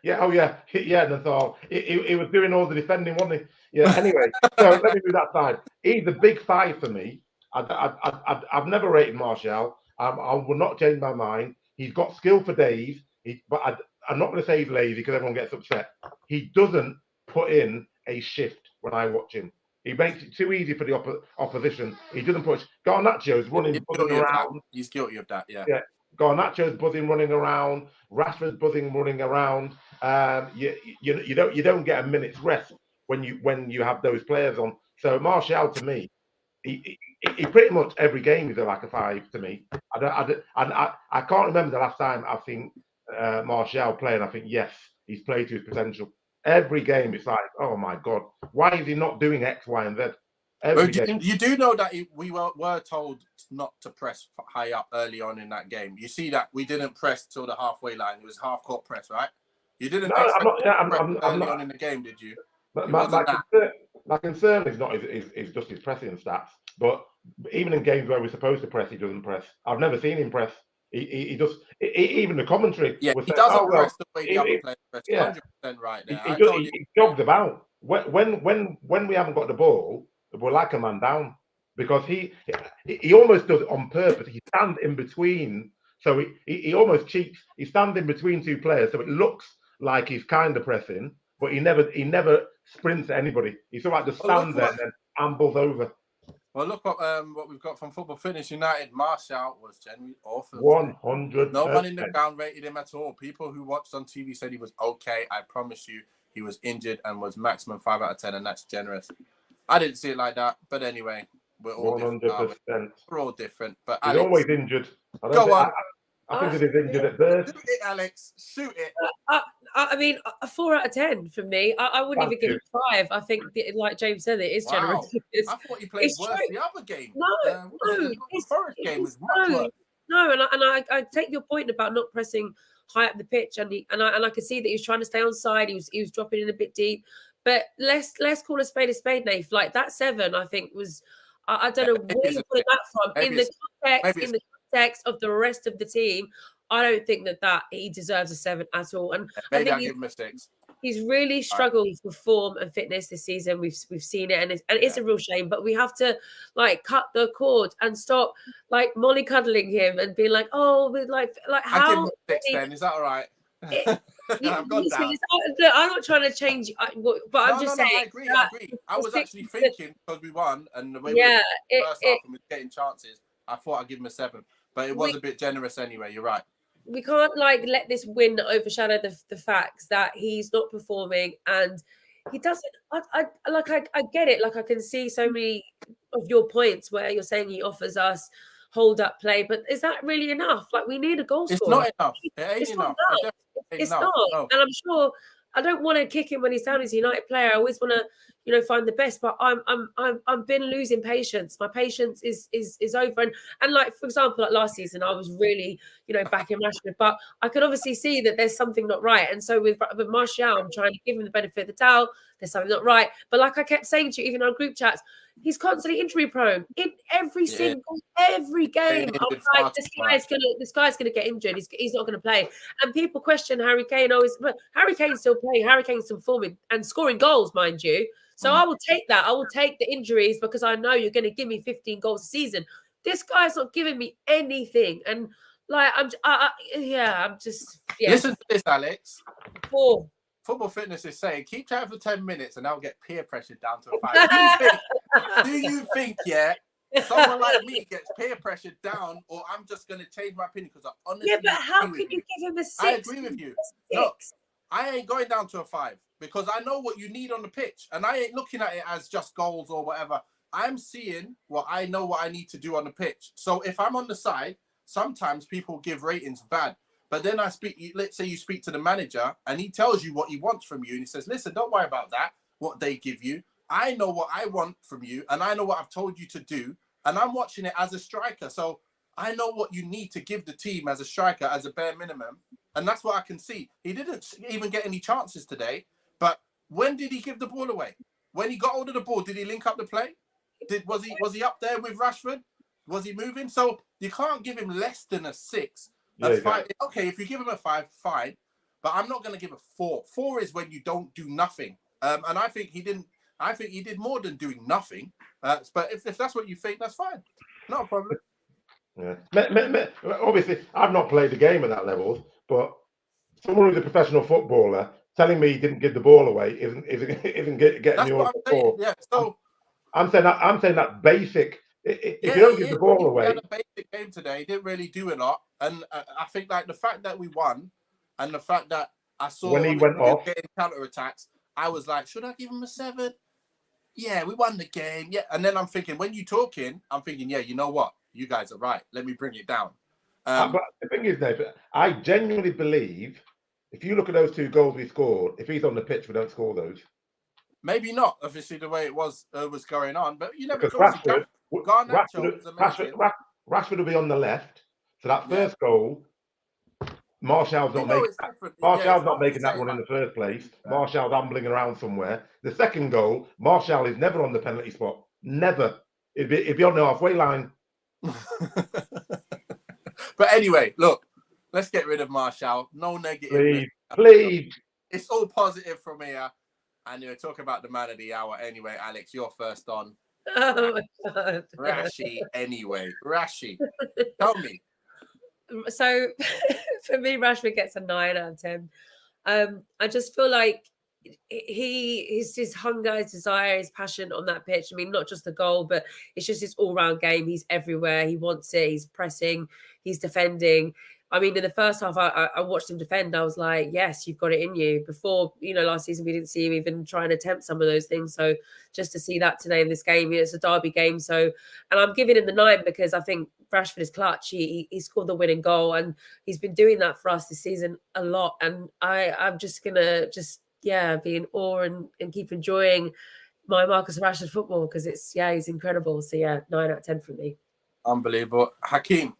[SPEAKER 3] He was doing all the defending, wasn't he? Yeah. Anyway, so let me do that side. He's a big 5 for me. I've never rated Martial. I will not change my mind. He's got skill for days, but I'm not going to say he's lazy because everyone gets upset. He doesn't put in a shift when I watch him. He makes it too easy for the opposition. He doesn't push. Garnacho's running, buzzing around.
[SPEAKER 1] He's guilty of that, yeah.
[SPEAKER 3] Yeah. Garnacho's buzzing, running around. Rashford's buzzing, running around. You don't get a minute's rest when you have those players on. So Martial, to me, he pretty much every game is like a 5 to me. I can't remember the last time I've seen Martial play, and I think yes, he's played to his potential. Every game, it's like, oh my God, why is he not doing X, Y, and Z?
[SPEAKER 1] You do know that we were told not to press high up early on in that game. You see that we didn't press till the halfway line. It was half-court press, right? You didn't early on in the game, did you?
[SPEAKER 3] My concern is not is just his pressing stats, but even in games where we're supposed to press, he doesn't press. I've never seen him press. He just even the commentary.
[SPEAKER 1] Yeah, he doesn't press the way the other players press. 100% right there.
[SPEAKER 3] He jogs about. When we haven't got the ball, we're like a man down because he almost does it on purpose. He stands in between So he almost cheats. He's standing between two players, so it looks like he's kind of pressing, but he never sprints at anybody. He sort of like just stands there and then ambles over.
[SPEAKER 1] Well, look what we've got from Football Fitness United. Martial was genuinely awful.
[SPEAKER 3] 100%.
[SPEAKER 1] No one in the ground rated him at all. People who watched on TV said he was okay. I promise you, he was injured and was maximum 5 out of 10, and that's generous. I didn't see it like that, but anyway, we're all 100%. We're all different. But
[SPEAKER 3] he's
[SPEAKER 1] Alex,
[SPEAKER 3] always injured.
[SPEAKER 1] Go on.
[SPEAKER 3] I think he's injured at birth.
[SPEAKER 1] Shoot it, Alex. Shoot it.
[SPEAKER 2] I mean, a 4 out of 10 from me. I wouldn't even give it 5. I think, like James said, it is generous.
[SPEAKER 1] I thought he played worse the other game.
[SPEAKER 2] No,
[SPEAKER 1] the Forest game was much worse.
[SPEAKER 2] No, and I take your point about not pressing high up the pitch, and I could see that he was trying to stay on side. He was dropping in a bit deep, but let's call a spade, Nath. Like that 7, I think was. I don't know where you're putting that from in the context of the rest of the team. I don't think that he deserves a 7 at all. And
[SPEAKER 1] maybe
[SPEAKER 2] I think
[SPEAKER 1] I'll give him a 6.
[SPEAKER 2] He's really struggled with form and fitness this season. We've seen it, and it's a real shame. But we have to cut the cord and stop mollycoddling him and be like, oh, how?
[SPEAKER 1] I'll give him a 6 then. Is that all right? I've gone down.
[SPEAKER 2] Look, I'm not trying to change, but I'm just saying.
[SPEAKER 1] I agree. I was actually thinking because we won and the way we were first half and we were getting chances, I thought I'd give him a 7, but it was a bit generous anyway. You're right.
[SPEAKER 2] We can't let this win overshadow the facts that he's not performing and he doesn't. I get it. I can see so many of your points where you're saying he offers us hold up play, but is that really enough? We need a goal scorer.
[SPEAKER 1] It's not enough. It ain't enough.
[SPEAKER 2] It's not. No. And I'm sure I don't want to kick him when he's down as a United player. I always want to, find the best. But I've been losing patience. My patience is over. And for example, last season, I was really, backing Rashford. But I could obviously see that there's something not right. And so with Martial, I'm trying to give him the benefit of the doubt. There's something not right. But like I kept saying to you, even on group chats, he's constantly injury prone in every game. I'm like, this guy's gonna get injured. He's not gonna play. And people question Harry Kane always, but Harry Kane's still playing. Harry Kane's still performing and scoring goals, mind you. So I will take that. I will take the injuries because I know you're gonna give me 15 goals a season. This guy's not giving me anything, and I'm just.
[SPEAKER 1] Listen to this, Alex.
[SPEAKER 2] 4.
[SPEAKER 1] Football Fitness is saying, keep chatting for 10 minutes and I'll get peer pressured down to a 5. Do you think, someone like me gets peer pressured down, or I'm just going to change my opinion because I honestly
[SPEAKER 2] but how can you give him a 6?
[SPEAKER 1] I agree with you. No, I ain't going down to a 5 because I know what you need on the pitch and I ain't looking at it as just goals or whatever. I'm seeing what I need to do on the pitch. So if I'm on the side, sometimes people give ratings bad. But then let's say you speak to the manager and he tells you what he wants from you. And he says, listen, don't worry about that, what they give you. I know what I want from you and I know what I've told you to do. And I'm watching it as a striker. So I know what you need to give the team as a striker, as a bare minimum. And that's what I can see. He didn't even get any chances today. But when did he give the ball away? When he got hold of the ball, did he link up the play? Was he up there with Rashford? Was he moving? So you can't give him less than a 6. That's 5. Okay, if you give him a 5, fine. But I'm not going to give a 4. 4 is when you don't do nothing. And I think he didn't. I think he did more than doing nothing. But if that's what you think, that's fine. Not a problem.
[SPEAKER 3] Yeah. Obviously, I've not played the game at that level, but someone who's a professional footballer telling me he didn't give the ball away isn't getting me on the ball.
[SPEAKER 1] Yeah. So
[SPEAKER 3] I'm saying that basic. If you don't give the ball away,
[SPEAKER 1] he had a basic game today. He didn't really do a lot, and I think the fact that we won, and the fact that I saw
[SPEAKER 3] when he went off
[SPEAKER 1] getting counter attacks, I was like, should I give him a 7? Yeah, we won the game. Yeah, and then I'm thinking, when you talking, I'm thinking, yeah, you know what, you guys are right. Let me bring it down.
[SPEAKER 3] But the thing is, Nathan, I genuinely believe if you look at those 2 goals we scored, if he's on the pitch, we don't score those.
[SPEAKER 1] Maybe not, obviously, the way it was going on, but you never.
[SPEAKER 3] Rashford will be on the left, so that first goal, Martial's not making. Martial's not making that one in the first place. Martial's ambling around somewhere. The second goal, Martial is never on the penalty spot. Never. It'd be on the halfway line.
[SPEAKER 1] But anyway, look, let's get rid of Martial. No negative.
[SPEAKER 3] Please.
[SPEAKER 1] It's all positive from here. And you're talking about the man of the hour anyway, Alex. You're first on.
[SPEAKER 2] Oh my God.
[SPEAKER 1] Rashi, anyway. Rashi. Tell me,
[SPEAKER 2] So for me, Rashford gets a 9 out of 10. I just feel like his hunger, his desire, his passion on that pitch. I mean, not just the goal, but it's just his all-round game. He's everywhere. He wants it. He's pressing. He's defending. I mean, in the first half, I watched him defend. I was like, yes, you've got it in you. Before, last season, we didn't see him even try and attempt some of those things. So just to see that today in this game, it's a derby game. So, and I'm giving him the 9 because I think Rashford is clutch. He scored the winning goal, and he's been doing that for us this season a lot. And I'm just going to be in awe and keep enjoying my Marcus Rashford football because he's incredible. So 9 out of 10 for me.
[SPEAKER 1] Unbelievable. Hakeem,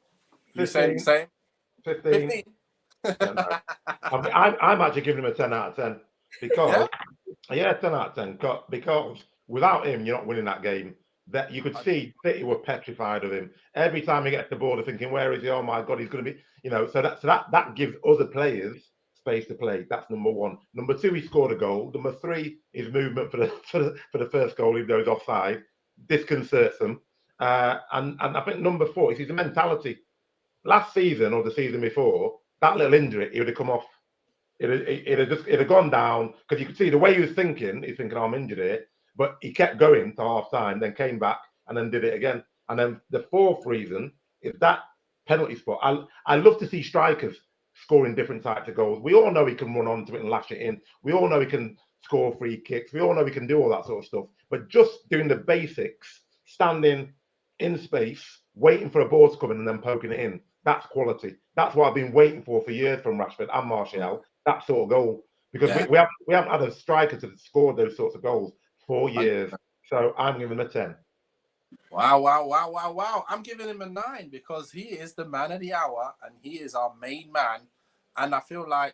[SPEAKER 1] you saying the same?
[SPEAKER 3] 15. Yeah, no. I'm actually giving him a 10 out of 10 because 10 out of 10 because without him you're not winning that game. That you could see City were petrified of him. Every time he gets the ball, they're thinking, where is he? Oh my God, he's going to be, so that gives other players space to play. That's number 1. Number 2, he scored a goal. Number 3, his movement for the first goal, even though he's offside, disconcerts them. And I think number 4 is his mentality. Last season or the season before, that little injury, he would have come off. It'd have gone down because you could see the way he was thinking. He's thinking, I'm injured here, but he kept going to half time, then came back and then did it again. And then the 4th reason is that penalty spot. I love to see strikers scoring different types of goals. We all know he can run onto it and lash it in. We all know he can score free kicks. We all know he can do all that sort of stuff. But just doing the basics, standing in space, waiting for a ball to come in and then poking it in, that's quality. That's what I've been waiting for years from Rashford and Martial, that sort of goal. Because we haven't had a striker to score those sorts of goals for years. So I'm giving him a 10.
[SPEAKER 1] Wow. I'm giving him a 9 because he is the man of the hour and he is our main man. And I feel like,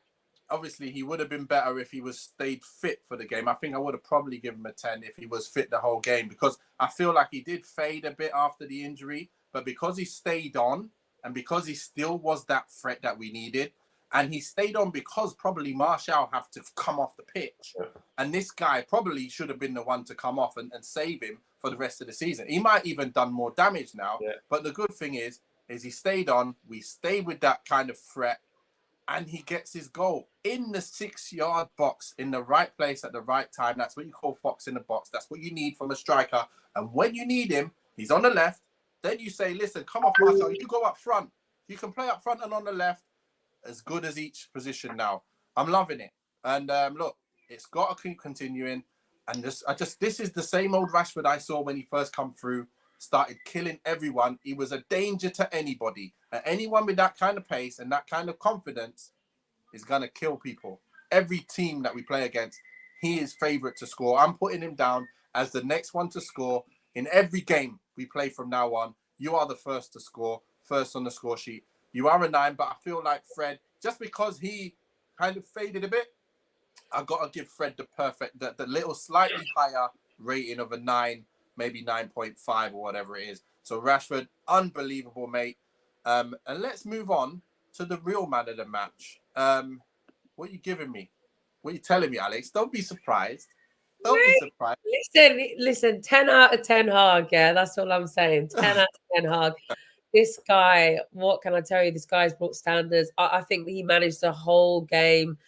[SPEAKER 1] obviously, he would have been better if he was stayed fit for the game. I think I would have probably given him a 10 if he was fit the whole game because I feel like he did fade a bit after the injury. But because he stayed on and because he still was that threat that we needed, and he stayed on because probably Martial have to come off the pitch. And this guy probably should have been the one to come off and save him for the rest of the season. He might even done more damage now. But the good thing is he stayed on. We stayed with that kind of threat. And he gets his goal in the 6-yard box in the right place at the right time. That's what you call fox in the box. That's what you need from a striker. And when you need him, he's on the left. Then you say, listen, come off, Martial. You go up front. You can play up front and on the left. As good as each position now. I'm loving it. And look, it's got to keep continuing. And this is the same old Rashford I saw when he first come through, started killing everyone. He was a danger to anybody. And anyone with that kind of pace and that kind of confidence is going to kill people. Every team that we play against, he is favourite to score. I'm putting him down as the next one to score. In every game we play from now on, you are the first to score, first on the score sheet. You are a 9, but I feel like Fred, just because he kind of faded a bit, I've got to give Fred the little slightly higher rating of a 9, maybe 9.5 or whatever it is. So Rashford, unbelievable, mate. And let's move on to the real man of the match. What are you giving me? What are you telling me, Alex? Don't be surprised. Don't be surprised.
[SPEAKER 2] Listen, 10 out of 10 hard, yeah, that's all I'm saying. 10 out of 10 hard. This guy, what can I tell you? This guy's brought standards. I think he managed the whole game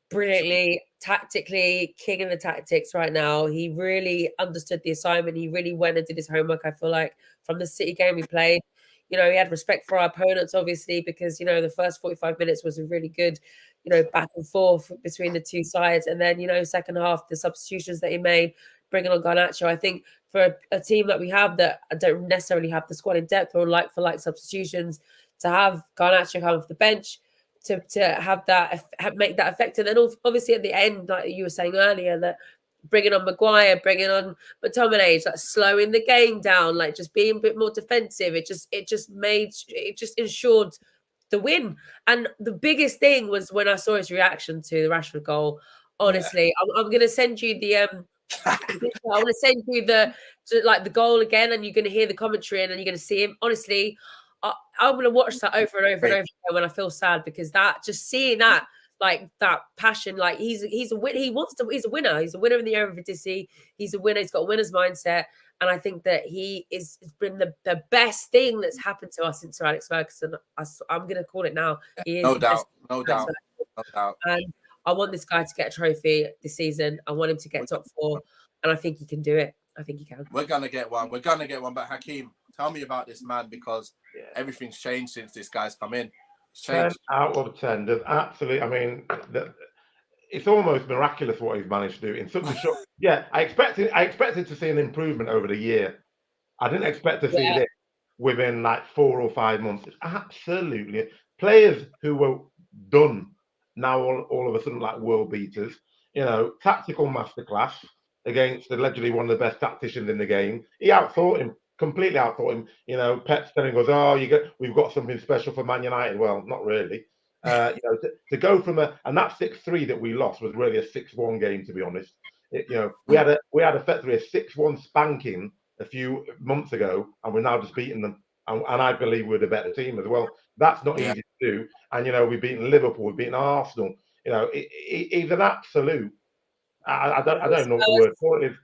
[SPEAKER 2] brilliantly, tactically, king of the tactics right now. He really understood the assignment. He really went and did his homework, I feel like, from the City game we played. He had respect for our opponents, obviously, because, the first 45 minutes was a really good, back and forth between the two sides. And then, second half, the substitutions that he made, bringing on Garnacho, I think for a team that we have that don't necessarily have the squad in depth or like substitutions, to have Garnacho come off the bench, to have that, make that effective. And then obviously at the end, like you were saying earlier, that bringing on Maguire, bringing on McTominay, like slowing the game down, like just being a bit more defensive. It just ensured the win. And the biggest thing was when I saw his reaction to the Rashford goal. Honestly, I'm going to send you the I want to send you the goal again, and you're going to hear the commentary, and then you're going to see him. Honestly, I'm going to watch that over and over and over again when I feel sad, because that, just seeing that, like that passion, like he's a winner. He's a winner. He's a winner in the Eredivisie. He's a winner. He's got a winner's mindset. And I think that it's been the best thing that's happened to us since Sir Alex Ferguson. I'm going to call it now. He is
[SPEAKER 1] No
[SPEAKER 2] the
[SPEAKER 1] doubt,
[SPEAKER 2] best
[SPEAKER 1] no doubt, no doubt.
[SPEAKER 2] and I want this guy to get a trophy this season. I want him to get top 4, and I think he can do it. I think he can.
[SPEAKER 1] We're gonna get one. We're gonna get one. But Hakeem, tell me about this man, because everything's changed since this guy's come in. It's changed.
[SPEAKER 3] 10 out of 10. There's absolutely. I mean, it's almost miraculous what he's managed to do in such a short. Yeah, I expected to see an improvement over the year. I didn't expect to see this within like 4 or 5 months. It's absolutely players who were done now all of a sudden like world beaters. You know, tactical masterclass against allegedly one of the best tacticians in the game. He outthought him, completely outthought him. You know, Pep's telling us, "Oh, we've got something special for Man United." Well, not really. You know, to go from and that 6-3 that we lost was really a 6-1 game, to be honest. You know, we had effectively a 6-1 spanking a few months ago, and we're now just beating them. And I believe we're the better team as well. That's not easy to do. And you know, we've beaten Liverpool, we've beaten Arsenal. You know, he's an absolute. I don't know what the word for it is.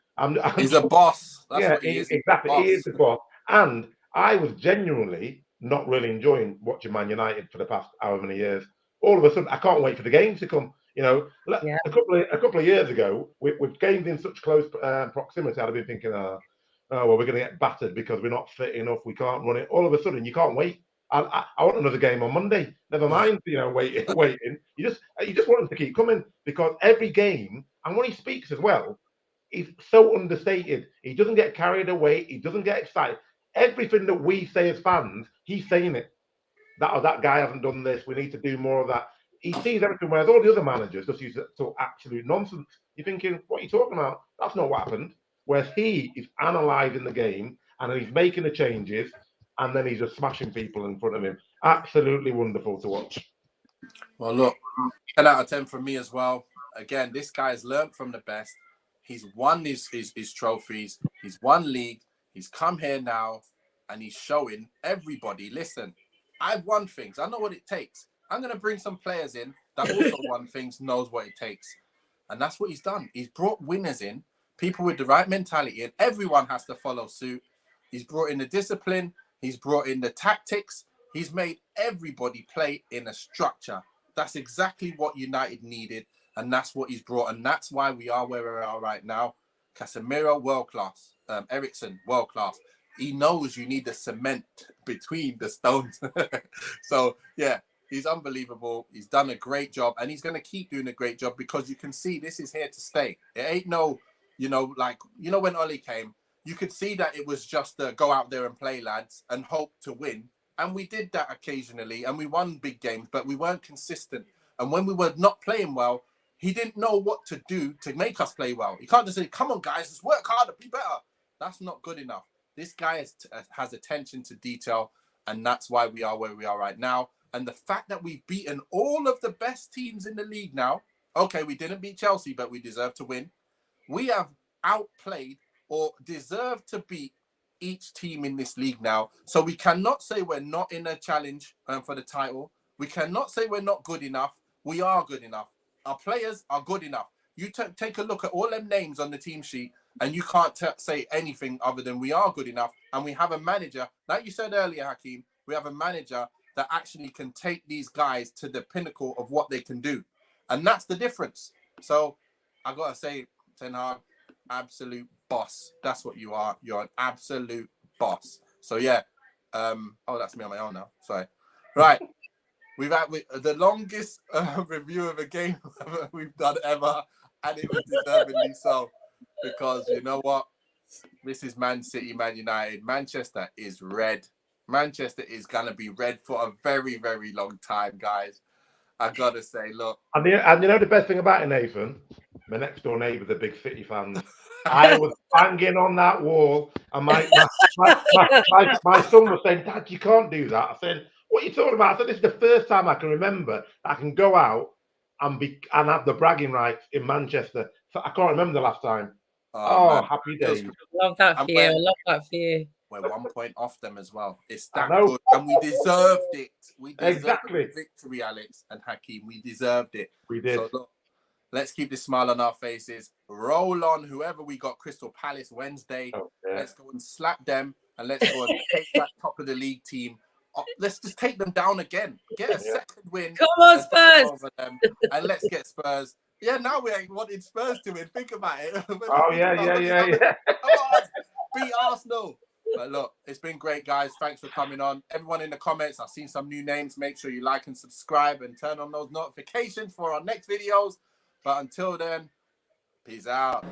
[SPEAKER 1] He's a boss. That's what he is.
[SPEAKER 3] Exactly. He is the boss. And I was genuinely not really enjoying watching Man United for the past however many years. All of a sudden, I can't wait for the games to come. You know, a couple of years ago, with games in such close proximity, I'd have been thinking, oh well, we're going to get battered because we're not fit enough. We can't run it. All of a sudden, you can't wait. I want another game on Monday. Never mind, you know, waiting. You just want him to keep coming, because every game, and when he speaks as well, he's so understated. He doesn't get carried away. He doesn't get excited. Everything that we say as fans, he's saying it. That guy hasn't done this. We need to do more of that. He sees everything, whereas all the other managers just use sort of absolute nonsense. You're thinking, what are you talking about? That's not what happened. Whereas he is analysing the game, and then he's making the changes, and then he's just smashing people in front of him. Absolutely wonderful to watch.
[SPEAKER 1] Well, look, 10 out of 10 from me as well. Again, this guy has learned from the best. He's won his trophies. He's won league. He's come here now, and he's showing everybody, listen, I've won things. I know what it takes. I'm going to bring some players in that also won things, knows what it takes. And that's what he's done. He's brought winners in, people with the right mentality, and everyone has to follow suit. He's brought in the discipline. He's brought in the tactics. He's made everybody play in a structure. That's exactly what United needed, and that's what he's brought, and that's why we are where we are right now. Casemiro, world-class. Eriksen, world-class. He knows you need the cement between the stones. So, yeah, he's unbelievable. He's done a great job, and he's going to keep doing a great job, because you can see this is here to stay. It ain't no, you know, like, you know, when Oli came, you could see that it was just go out there and play, lads, and hope to win. And we did that occasionally, and we won big games, but we weren't consistent. And when we were not playing well, he didn't know what to do to make us play well. You can't just say, come on, guys, let's work harder, be better. That's not good enough. This guy has attention to detail, and that's why we are where we are right now. And the fact that we've beaten all of the best teams in the league now, okay, we didn't beat Chelsea, but we deserve to win. We have outplayed or deserve to beat each team in this league now. So we cannot say we're not in a challenge for the title. We cannot say we're not good enough. We are good enough. Our players are good enough. You take a look at all them names on the team sheet, and you can't say anything other than we are good enough. And we have a manager, like you said earlier, Hakeem, we have a manager that actually can take these guys to the pinnacle of what they can do. And that's the difference. So I got to say, Ten Hag, absolute boss. That's what you are. You're an absolute boss. So yeah. Oh, that's me on my own now. Sorry. Right. We've had the longest review of a game we've done ever, and it was deservedly so, because you know what? This is Man City, Man United. Manchester is red. Manchester is gonna be red for a very, very long time, guys. I gotta say, look.
[SPEAKER 3] And you know the best thing about it, Nathan? My next door neighbour's a big City fan. I was banging on that wall, and my son was saying, "Dad, you can't do that." I said, "What are you talking about?" I said, "This is the first time I can remember I can go out and have the bragging rights in Manchester." So I can't remember the last time. Oh, happy days!
[SPEAKER 2] Love that for you. I love that for you.
[SPEAKER 1] We're 1 point off them as well. It's that good, and we deserved it. We deserved the victory, Alex and Hakeem. We deserved it.
[SPEAKER 3] We did.
[SPEAKER 1] So look, Let's keep this smile on our faces. Roll on whoever we got. Crystal Palace Wednesday.
[SPEAKER 3] Oh, yeah.
[SPEAKER 1] Let's go and slap them, and let's go and take that top of the league team. Let's just take them down again. Get a second win.
[SPEAKER 2] Come on, Spurs.
[SPEAKER 1] Over them, and let's get Spurs. Yeah, now we ain't wanting Spurs to win. Think about it.
[SPEAKER 3] Oh, yeah.
[SPEAKER 1] Come on, beat Arsenal. But look, it's been great, guys. Thanks for coming on. Everyone in the comments, I've seen some new names. Make sure you like and subscribe and turn on those notifications for our next videos. But until then, peace out.